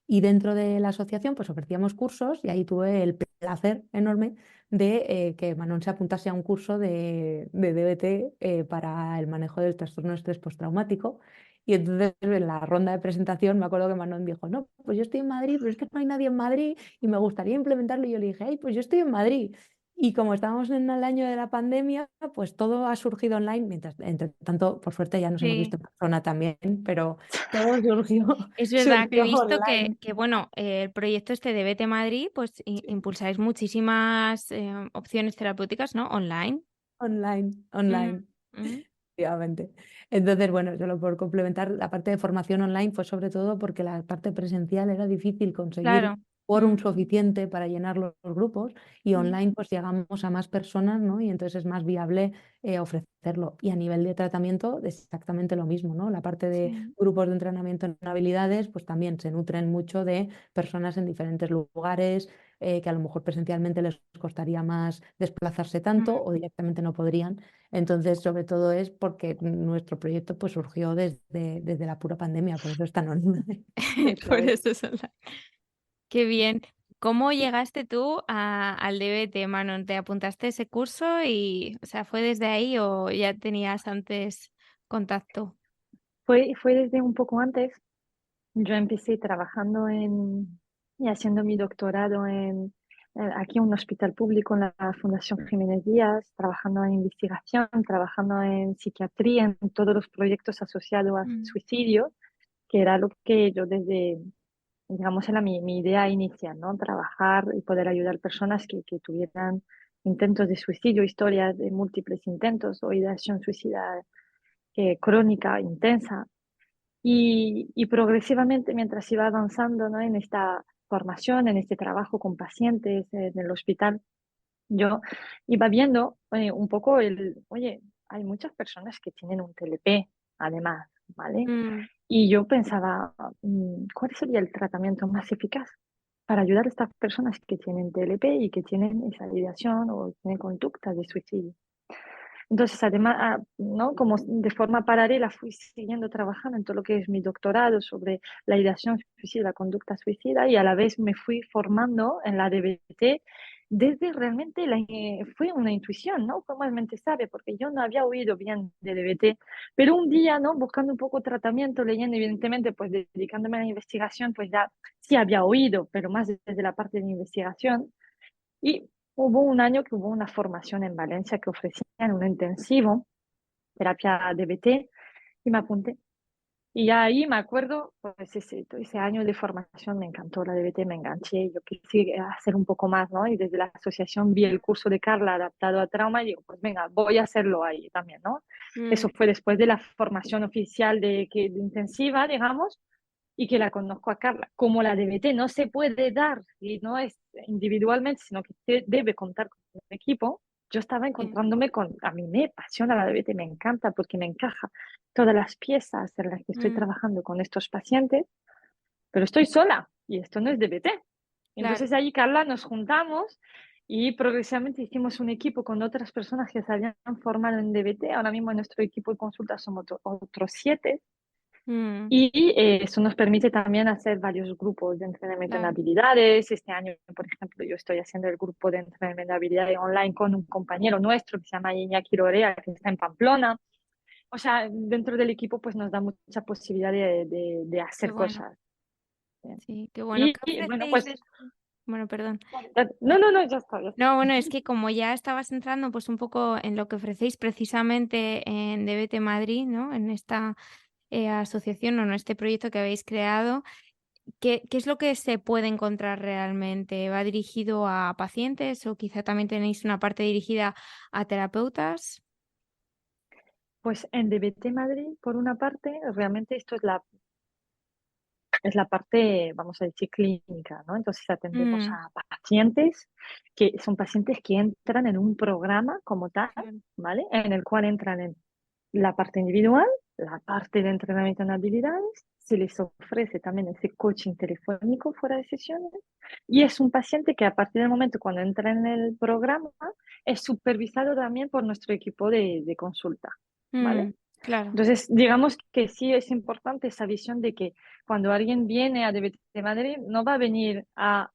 S3: Y dentro de la asociación pues ofrecíamos cursos y ahí tuve el placer enorme de que Manon se apuntase a un curso de DBT para el manejo del trastorno de estrés postraumático. Y entonces en la ronda de presentación me acuerdo que Manon dijo, no, pues yo estoy en Madrid, pero es que no hay nadie en Madrid y me gustaría implementarlo. Y yo le dije, ay, pues yo estoy en Madrid. Y como estábamos en el año de la pandemia, pues todo ha surgido online, mientras, entre tanto, por suerte ya nos hemos
S2: sí.
S3: visto en persona también, pero todo surgió,
S2: Es verdad que he
S3: surgió
S2: visto
S3: online.
S2: que bueno, el proyecto este de Vete Madrid, pues impulsáis muchísimas opciones terapéuticas, ¿no? Online.
S3: Online,
S2: Mm,
S3: online,
S2: mm,
S3: efectivamente. Entonces, bueno, solo por complementar, la parte de formación online fue sobre todo porque la parte presencial era difícil conseguir
S2: claro.
S3: quórum
S2: Mm,
S3: suficiente para llenar los grupos y
S2: mm,
S3: online pues llegamos a más personas, ¿no? Y entonces es más viable ofrecerlo. Y a nivel de tratamiento es exactamente lo mismo, ¿no? La parte de
S2: sí.
S3: grupos de entrenamiento en habilidades pues también se nutren mucho de personas en diferentes lugares que a lo mejor presencialmente les costaría más desplazarse tanto
S2: Mm.
S3: o directamente no podrían. Entonces, sobre todo es porque nuestro proyecto pues, surgió desde la pura pandemia, por eso es tan online. Eso
S2: Por
S3: es.
S2: eso es online. Qué bien. ¿Cómo llegaste tú al DBT, Manon? ¿Te apuntaste a ese curso y, o sea, fue desde ahí o ya tenías antes contacto?
S4: Fue desde un poco antes. Yo empecé trabajando y haciendo mi doctorado aquí en un hospital público en la Fundación Jiménez Díaz, trabajando en investigación, trabajando en psiquiatría, en todos los proyectos asociados a
S2: Mm,
S4: suicidio, que era lo que yo digamos, era mi idea inicial, ¿no? Trabajar y poder ayudar personas que tuvieran intentos de suicidio, historias de múltiples intentos o ideación suicida crónica, intensa. Y progresivamente, mientras iba avanzando, ¿no? En esta formación, en este trabajo con pacientes en el hospital, yo iba viendo un poco oye, hay muchas personas que tienen un TLP, además, ¿vale?
S2: mm,
S4: Y yo pensaba, ¿cuál sería el tratamiento más eficaz para ayudar a estas personas que tienen TLP y que tienen esa ideación o tienen conductas de suicidio? Entonces, además, ¿no? Como de forma paralela fui siguiendo trabajando en todo lo que es mi doctorado sobre la ideación suicida, la conducta suicida, y a la vez me fui formando en la DBT desde realmente fue una intuición, ¿no? Fue más mente sabia, porque yo no había oído bien de DBT, pero un día, ¿no? Buscando un poco tratamiento, leyendo, evidentemente, pues dedicándome a la investigación, pues ya sí había oído, pero más desde la parte de investigación. Y hubo un año que hubo una formación en Valencia que ofrecían un intensivo, terapia DBT, y me apunté. Y ya ahí me acuerdo, pues ese año de formación me encantó la DBT, me enganché, yo quise hacer un poco más, ¿no? Y desde la asociación vi el curso de Carla adaptado a trauma y digo, pues venga, voy a hacerlo ahí también, ¿no? Eso
S2: mm,
S4: fue después de la formación oficial de intensiva, digamos, y que la conozco a Carla. Como la DBT no se puede dar y no es individualmente, sino que debe contar con un equipo, yo estaba
S2: sí,
S4: encontrándome a mí me apasiona la DBT, me encanta porque me encaja todas las piezas en las que estoy
S2: mm,
S4: trabajando con estos pacientes, pero estoy sola y esto no es DBT.
S2: claro.
S4: Entonces ahí, Carla, nos juntamos y progresivamente hicimos un equipo con otras personas que se habían formado en DBT. Ahora mismo en nuestro equipo de consulta somos otros 7
S2: Mm,
S4: y eso nos permite también hacer varios grupos de entrenamiento en
S2: claro,
S4: habilidades. Este año, por ejemplo, yo estoy haciendo el grupo de entrenamiento de habilidades online con un compañero nuestro que se llama Iñaki Lorea, que está en Pamplona. O sea, dentro del equipo pues nos da mucha posibilidad de
S2: qué
S4: hacer
S2: bueno.
S4: cosas. Bien.
S2: Sí, qué bueno. ¿Qué
S4: Y bueno,
S2: ofrecéis
S4: pues,
S2: desde? Bueno, perdón.
S4: no, no, no, ya está, ya está.
S2: No, bueno, es que como ya estabas entrando pues un poco en lo que ofrecéis precisamente en DBT Madrid, ¿no? En esta asociación o en este proyecto que habéis creado, ¿qué es lo que se puede encontrar realmente? ¿Va dirigido a pacientes o quizá también tenéis una parte dirigida a terapeutas?
S4: Pues en DBT Madrid, por una parte, realmente esto es es la parte, vamos a decir, clínica, ¿no? Entonces atendemos
S2: Mm,
S4: a pacientes que son pacientes que entran en un programa como tal,
S2: claro.
S4: ¿vale? En el cual entran en la parte individual, la parte de entrenamiento en habilidades, se les ofrece también ese coaching telefónico fuera de sesiones y es un paciente que a partir del momento cuando entra en el programa es supervisado también por nuestro equipo de consulta, ¿vale?
S2: Mm, claro,
S4: Entonces, digamos que sí es importante esa visión de que cuando alguien viene a DBT Madrid no va a venir a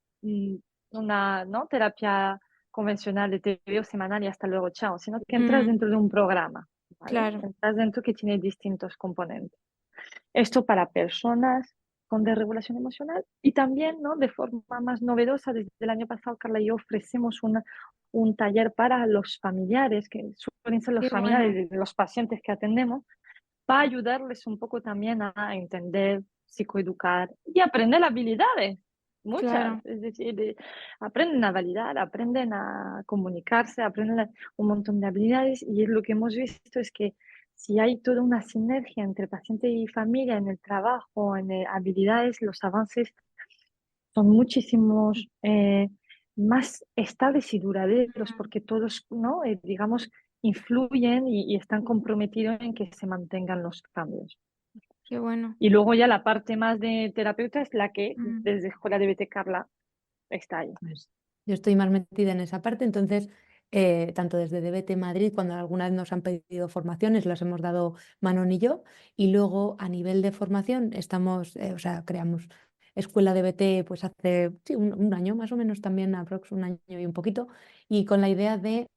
S4: una, ¿no?, terapia convencional de te veo semanal y hasta luego, chao, sino que entras
S2: mm,
S4: dentro de un programa, ¿vale?
S2: claro,
S4: Entras dentro que tiene distintos componentes. Esto para personas con desregulación emocional y también, ¿no?, de forma más novedosa, desde el año pasado, Carla y yo ofrecemos un taller para los familiares, que suelen ser los
S2: qué
S4: familiares
S2: bueno,
S4: de los pacientes que atendemos, para ayudarles un poco también a entender, psicoeducar y aprender habilidades, muchas,
S2: claro.
S4: es decir, aprenden a validar, aprenden a comunicarse, aprenden un montón de habilidades y es lo que hemos visto es que si hay toda una sinergia entre paciente y familia en el trabajo, en habilidades, los avances son muchísimos más estables y duraderos
S2: Mm,
S4: porque todos, ¿no?, digamos, influyen y están comprometidos en que se mantengan los cambios.
S2: qué bueno.
S4: Y luego ya la parte más de terapeuta es la que
S2: Mm,
S4: desde Escuela de BT Carla está ahí.
S3: Pues, yo estoy más metida en esa parte, entonces, tanto desde DBT Madrid, cuando alguna vez nos han pedido formaciones, las hemos dado Manon y yo, y luego a nivel de formación estamos, o sea, creamos Escuela DBT pues hace sí, un año más o menos también, aprox un año y un poquito, y con la idea de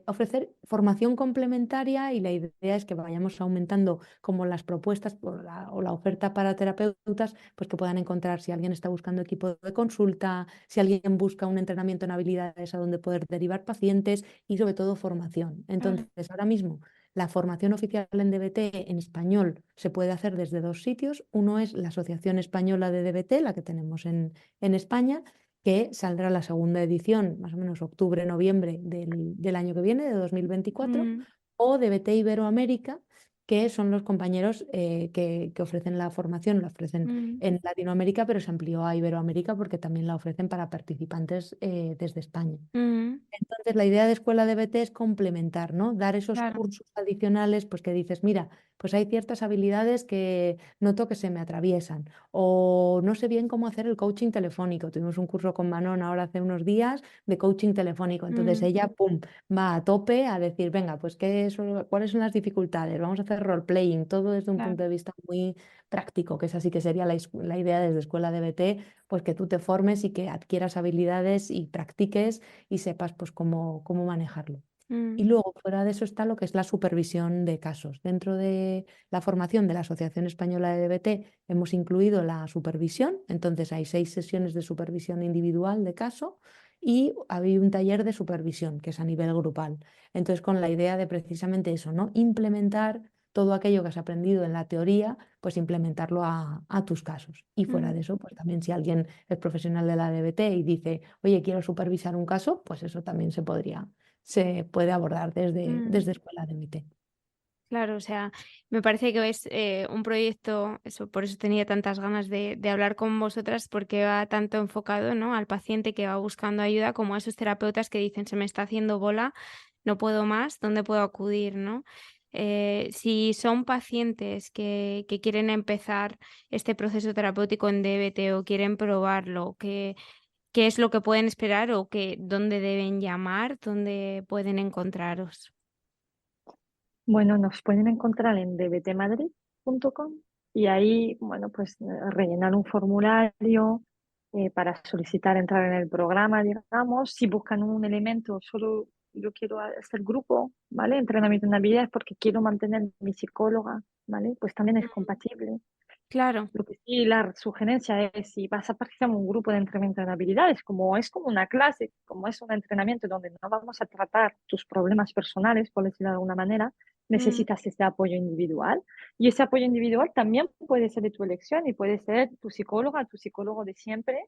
S3: ofrecer formación complementaria y la idea es que vayamos aumentando como las propuestas o la oferta para terapeutas, pues que puedan encontrar si alguien está buscando equipo de consulta, si alguien busca un entrenamiento en habilidades a donde poder derivar pacientes y sobre todo formación.
S2: claro.
S3: Entonces, ahora mismo la formación oficial en DBT en español se puede hacer desde dos sitios. Uno es la Asociación Española de DBT, la que tenemos en España, que saldrá la segunda edición, más o menos octubre, noviembre del año que viene, de 2024,
S2: Mm,
S3: o de BT Iberoamérica, que son los compañeros que ofrecen la formación, la ofrecen
S2: mm,
S3: en Latinoamérica, pero se amplió a Iberoamérica porque también la ofrecen para participantes desde España.
S2: mm,
S3: Entonces, la idea de escuela de BT es complementar, ¿no? Dar esos
S2: claro.
S3: cursos adicionales, pues que dices, mira, pues hay ciertas habilidades que noto que se me atraviesan, o no sé bien cómo hacer el coaching telefónico. Tuvimos un curso con Manon ahora hace unos días de coaching telefónico. Entonces
S2: Mm,
S3: ella, pum, va a tope a decir, venga, pues cuáles son las dificultades, vamos a hacer role-playing, todo desde un
S2: claro.
S3: punto de vista muy práctico, que esa sí que sería la idea desde escuela de BT, pues que tú te formes y que adquieras habilidades y practiques y sepas pues cómo manejarlo. Y
S2: Mm,
S3: luego, fuera de eso, está lo que es la supervisión de casos. Dentro de la formación de la Asociación Española de DBT hemos incluido la supervisión, entonces hay 6 sesiones de supervisión individual de caso y hay un taller de supervisión, que es a nivel grupal. Entonces, con la idea de precisamente eso, ¿no? Implementar todo aquello que has aprendido en la teoría, pues implementarlo a tus casos. Y fuera
S2: mm,
S3: de eso, pues también si alguien es profesional de la DBT y dice, oye, quiero supervisar un caso, pues eso también se puede abordar
S2: mm.
S3: desde Escuela de DBT.
S2: Claro, o sea, me parece que es un proyecto, eso, por eso tenía tantas ganas de hablar con vosotras, porque va tanto enfocado, ¿no?, al paciente que va buscando ayuda, como a esos terapeutas que dicen, se me está haciendo bola, no puedo más, ¿dónde puedo acudir, no? Si son pacientes que quieren empezar este proceso terapéutico en DBT o quieren probarlo, ¿qué es lo que pueden esperar o dónde deben llamar, dónde pueden encontraros?
S4: Bueno, nos pueden encontrar en dbtmadrid.com y ahí, bueno, pues rellenar un formulario para solicitar entrar en el programa, digamos. Si buscan un elemento, solo yo quiero hacer grupo, ¿vale? Entrenamiento en habilidades porque quiero mantener mi psicóloga, ¿vale? Pues también es compatible.
S2: Claro.
S4: Lo que sí, la sugerencia es si vas a participar en un grupo de entrenamiento en habilidades, como es como una clase, como es un entrenamiento donde no vamos a tratar tus problemas personales, por decirlo de alguna manera,
S2: Mm,
S4: necesitas ese apoyo individual. Y ese apoyo individual también puede ser de tu elección y puede ser tu psicóloga, tu psicólogo de siempre,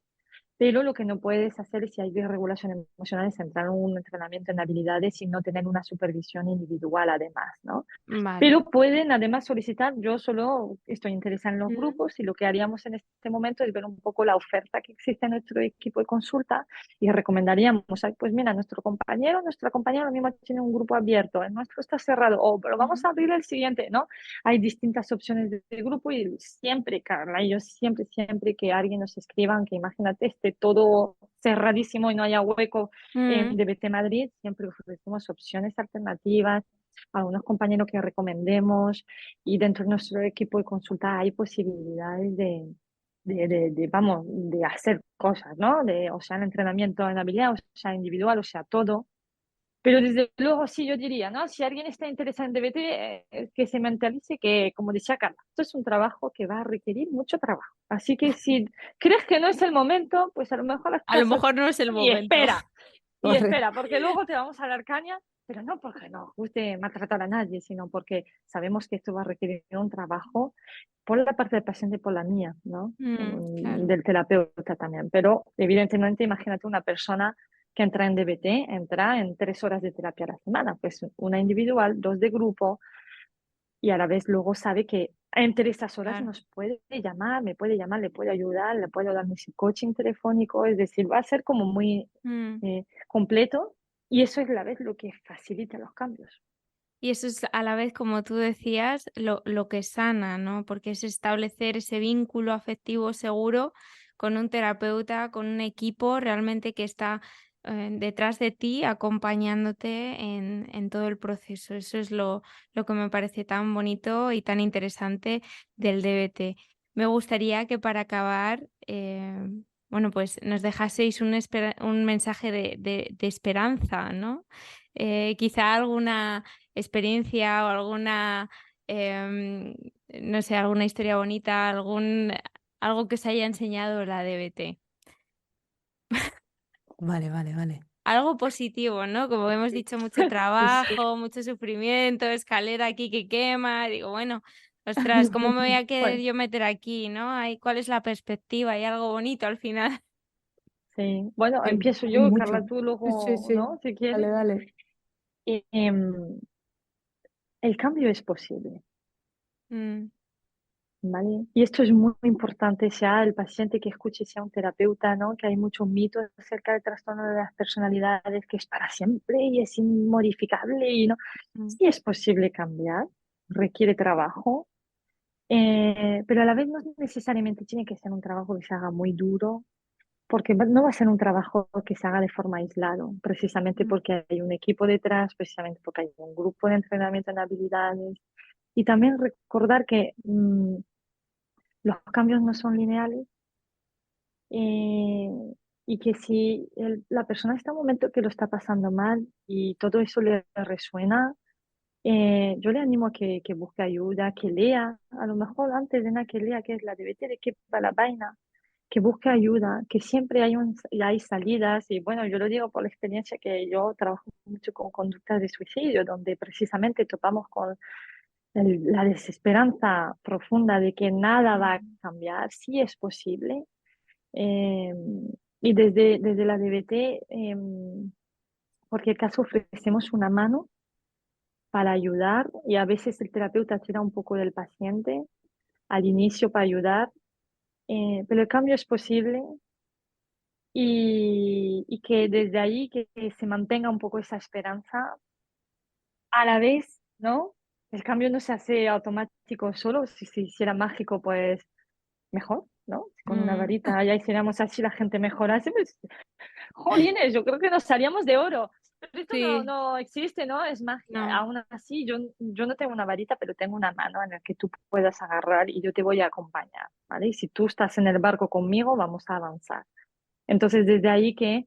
S4: Pero lo que no puedes hacer si hay desregulación emocional es entrar en un entrenamiento en habilidades y no tener una supervisión individual además, ¿no?
S2: Vale.
S4: Pero pueden además solicitar, yo solo estoy interesada en los
S2: Mm,
S4: grupos y lo que haríamos en este momento es ver un poco la oferta que existe en nuestro equipo de consulta y recomendaríamos, "Ay, pues mira, nuestro compañero, nuestra compañera lo mismo tiene un grupo abierto, el nuestro está cerrado, o pero vamos a abrir el siguiente, ¿no? Hay distintas opciones de grupo y siempre, Carla, y yo siempre que alguien nos escriban, que imagínate esté todo cerradísimo y no haya hueco en
S2: mm,
S4: DBT Madrid, siempre ofrecemos opciones alternativas, algunos compañeros que recomendemos y dentro de nuestro equipo de consulta hay posibilidades vamos, de hacer cosas, ¿no? O sea, el entrenamiento en habilidad, o sea, individual, o sea, todo. Pero desde luego sí, yo diría, ¿no? Si alguien está interesado en DBT, que se mentalice que, como decía Carla, esto es un trabajo que va a requerir mucho trabajo. Así que si crees que no es el momento, pues a lo mejor las
S2: a lo
S4: cosas...
S2: mejor no es el
S4: Y
S2: momento.
S4: espera, porque luego te vamos a dar caña, pero no porque no guste maltratar a nadie, sino porque sabemos que esto va a requerir un trabajo por la parte del paciente y por la mía, ¿no?
S2: Claro.
S4: Del terapeuta también. Pero evidentemente, imagínate una persona que entra en DBT, entra en 3 horas de terapia a la semana, pues una individual, 2 de grupo, y a la vez luego sabe que entre esas horas
S2: Claro.
S4: nos puede llamar, me puede llamar, le puede ayudar, le puedo dar mi coaching telefónico, es decir, va a ser como muy
S2: Mm.
S4: completo y eso es a la vez lo que facilita los cambios.
S2: Y eso es a la vez, como tú decías, lo que sana, ¿no? Porque es establecer ese vínculo afectivo seguro con un terapeuta, con un equipo realmente que está detrás de ti, acompañándote en todo el proceso. Eso es lo que me parece tan bonito y tan interesante del DBT. Me gustaría que para acabar, bueno, pues nos dejaseis un mensaje de esperanza, ¿no? Quizá alguna experiencia o alguna, no sé, alguna historia bonita, algo que os haya enseñado la DBT.
S3: Vale, vale, vale.
S2: Algo positivo, ¿no? Como hemos dicho, mucho
S4: Sí.
S2: trabajo, mucho sufrimiento, escalera aquí que quema. Digo, bueno, ostras, ¿cómo me voy a querer
S4: Bueno,
S2: yo meter aquí, no? ¿Cuál es la perspectiva? Hay algo bonito al final.
S4: sí. Bueno, empiezo
S3: Hay
S4: yo,
S3: mucho.
S4: Carla, tú
S3: Sí, sí,
S4: luego,
S3: sí.
S4: ¿no? Si
S3: Dale,
S4: quieres.
S3: dale.
S4: Eh, em, el cambio es posible,
S2: Mm,
S4: ¿vale? Y esto es muy importante, sea el paciente que escuche, sea un terapeuta, ¿no? Que hay muchos mitos acerca del trastorno de las personalidades, que es para siempre y es inmodificable y no.
S2: mm,
S4: Sí es posible cambiar, requiere trabajo, pero a la vez no necesariamente tiene que ser un trabajo que se haga muy duro, porque no va a ser un trabajo que se haga de forma aislado, precisamente
S2: mm,
S4: porque hay un equipo detrás, precisamente porque hay un grupo de entrenamiento en habilidades. Y también recordar que los cambios no son lineales, eh, y que si la persona está en un momento que lo está pasando mal y todo eso le resuena, yo le animo a que busque ayuda, que lea, a lo mejor antes de nada que lea qué es la DBT, de qué va la vaina, que busque ayuda, que siempre hay salidas. Y bueno, yo lo digo por la experiencia que yo trabajo mucho con conductas de suicidio, donde precisamente topamos con la desesperanza profunda de que nada va a
S2: mm.
S4: cambiar, sí es posible. Eh, y desde la DBT, porque acaso ofrecemos una mano para ayudar y a veces el terapeuta tira un poco del paciente al inicio para ayudar, pero el cambio es posible y que desde ahí que se mantenga un poco esa esperanza a la vez, ¿no? El cambio no se hace automático solo, si se hiciera mágico, pues mejor, ¿no? Si con una
S2: Mm,
S4: varita ya hiciéramos así, la gente mejorase, pues jolines, yo creo que nos salíamos de oro. Pero esto
S2: sí,
S4: no existe, ¿no? Es magia.
S2: no.
S4: Aún así, yo no tengo una varita, pero tengo una mano en la que tú puedas agarrar y yo te voy a acompañar, ¿vale? Y si tú estás en el barco conmigo, vamos a avanzar. Entonces, desde ahí que,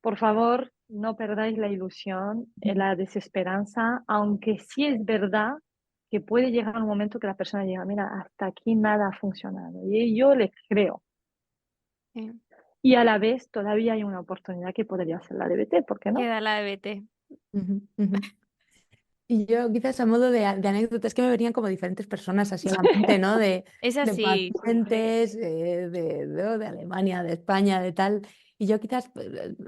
S4: por favor, no perdáis la ilusión, la desesperanza, aunque sí es verdad que puede llegar un momento que la persona diga, mira, hasta aquí nada ha funcionado. Y yo le creo.
S2: Sí.
S4: Y a la vez todavía hay una oportunidad que podría ser la DBT, ¿por qué no?
S2: Queda la DBT.
S3: Ujú, ujú. Y yo quizás a modo de anécdota, es que me venían como diferentes personas así a la mente, ¿no?
S2: Es
S3: De
S2: así.
S3: pacientes, de Alemania, de España, de tal. Y yo quizás,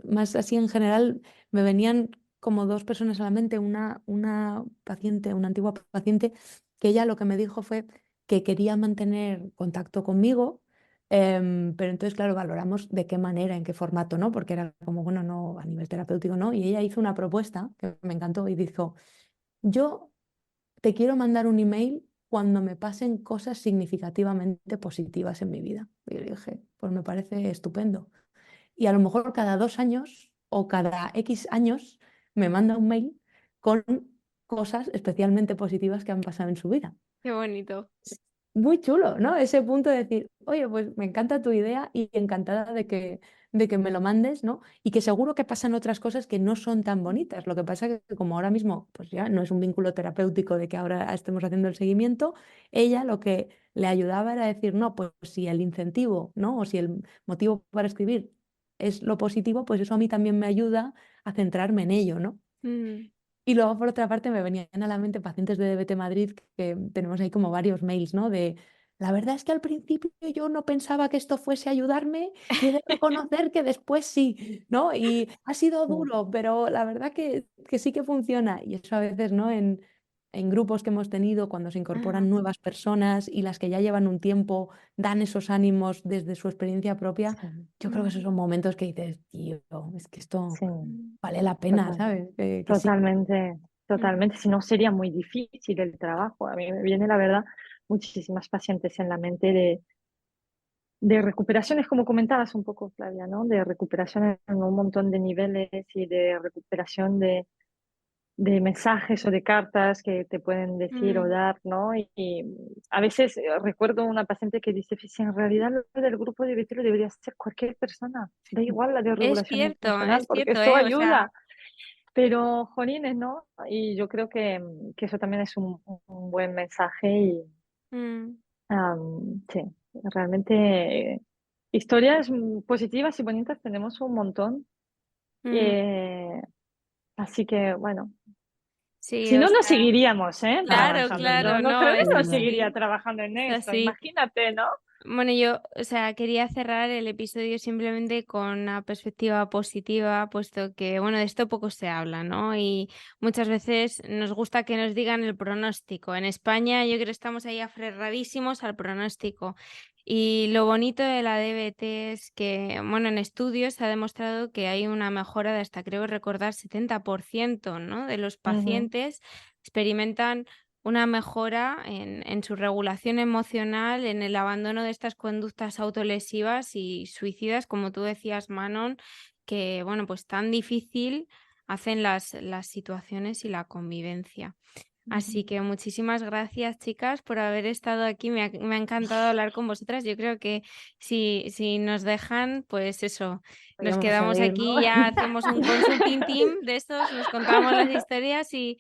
S3: más así en general, me venían como dos personas a la mente, una paciente, una antigua paciente, que ella lo que me dijo fue que quería mantener contacto conmigo, pero entonces, claro, valoramos de qué manera, en qué formato, ¿no? Porque era como, bueno, no, a nivel terapéutico, ¿no? Y ella hizo una propuesta que me encantó y dijo... Yo te quiero mandar un email cuando me pasen cosas significativamente positivas en mi vida. Y yo le dije, pues me parece estupendo. Y a lo mejor cada 2 años o cada X años me manda un mail con cosas especialmente positivas que han pasado en su vida.
S2: Qué bonito.
S3: Muy chulo, ¿no? Ese punto de decir, oye, pues me encanta tu idea y encantada de que me lo mandes, ¿no? Y que seguro que pasan otras cosas que no son tan bonitas. Lo que pasa es que como ahora mismo, pues ya no es un vínculo terapéutico de que ahora estemos haciendo el seguimiento, ella lo que le ayudaba era decir, no, pues si el incentivo, ¿no? O si el motivo para escribir es lo positivo, pues eso a mí también me ayuda a centrarme en ello, ¿no?
S2: Mm.
S3: Y luego, por otra parte, me venían a la mente pacientes de DBT Madrid que tenemos ahí como varios mails, ¿no? De, la verdad es que al principio yo no pensaba que esto fuese a ayudarme y he de reconocer que después sí, ¿no? Y ha sido
S4: Sí,
S3: duro, pero la verdad que sí que funciona. Y eso a veces, ¿no? En grupos que hemos tenido, cuando se incorporan
S2: Ajá.
S3: nuevas personas y las que ya llevan un tiempo dan esos ánimos desde su experiencia propia,
S4: sí,
S3: yo creo que esos
S2: Mm.
S3: son momentos que dices, tío, es que esto
S4: sí,
S3: vale la pena,
S4: total,
S3: ¿sabes? Que sí.
S4: totalmente,
S2: Mm.
S4: totalmente. Si no, sería muy difícil el trabajo. A mí me viene, la verdad, muchísimas pacientes en la mente de recuperaciones, como comentabas un poco, Flavia, ¿no? De recuperación en un montón de niveles y de recuperación de mensajes o de cartas que te pueden decir o
S2: Mm.
S4: dar, ¿no? Y a veces recuerdo una paciente que dice, si en realidad lo del grupo de VT lo debería ser cualquier persona, da igual la de regulación emocional,
S2: Es
S4: porque
S2: cierto,
S4: esto
S2: ¿eh? O sea,
S4: ayuda. Pero, jolines, ¿no? Y yo creo que eso también es un buen mensaje y
S2: mm,
S4: sí, realmente historias positivas y bonitas tenemos un montón.
S2: mm,
S4: Eh, así que, bueno,
S2: sí,
S4: si
S2: o
S4: no, no
S2: sea,
S4: seguiríamos, ¿eh?
S2: claro,
S4: Trabajando.
S2: claro,
S4: No
S2: no,
S4: creo
S2: es
S4: que no
S3: Seguro.
S4: seguiría
S2: así,
S4: trabajando en
S2: es
S4: esto.
S2: así.
S4: Imagínate, ¿no?
S2: Bueno, yo, o sea, quería cerrar el episodio simplemente con una perspectiva positiva, puesto que, bueno, de esto poco se habla, ¿no? Y muchas veces nos gusta que nos digan el pronóstico. En España yo creo que estamos ahí aferradísimos al pronóstico. Y lo bonito de la DBT es que, bueno, en estudios se ha demostrado que hay una mejora de hasta, creo recordar, 70%, ¿no? De los
S4: Ujú,
S2: pacientes experimentan una mejora en su regulación emocional, en el abandono de estas conductas autolesivas y suicidas, como tú decías, Manon, que bueno, pues tan difícil hacen las situaciones y la convivencia.
S4: ujú.
S2: Así que muchísimas gracias, chicas, por haber estado aquí. Me ha encantado hablar con vosotras. Yo creo que si nos dejan, pues eso, nos
S3: Podríamos
S2: quedamos
S3: seguir, ¿no?
S2: aquí, ya hacemos un consulting team de estos, nos contamos las historias y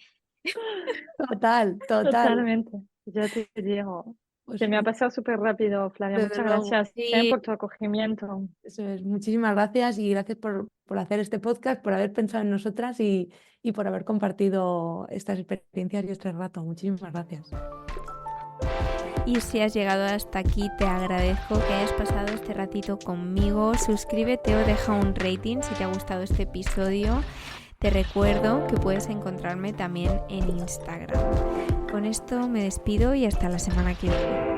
S3: Total, total.
S4: Totalmente. Ya te digo.
S3: Pues
S4: Se me ha pasado súper rápido, Flavia.
S3: desde
S4: Muchas
S3: luego,
S4: gracias,
S2: sí.
S4: por tu acogimiento.
S3: eso es. Muchísimas gracias y gracias por hacer este podcast, por haber pensado en nosotras y por haber compartido estas experiencias y este rato. Muchísimas gracias.
S2: Y si has llegado hasta aquí, te agradezco que hayas pasado este ratito conmigo. Suscríbete o deja un rating si te ha gustado este episodio. Te recuerdo que puedes encontrarme también en Instagram. Con esto me despido y hasta la semana que viene.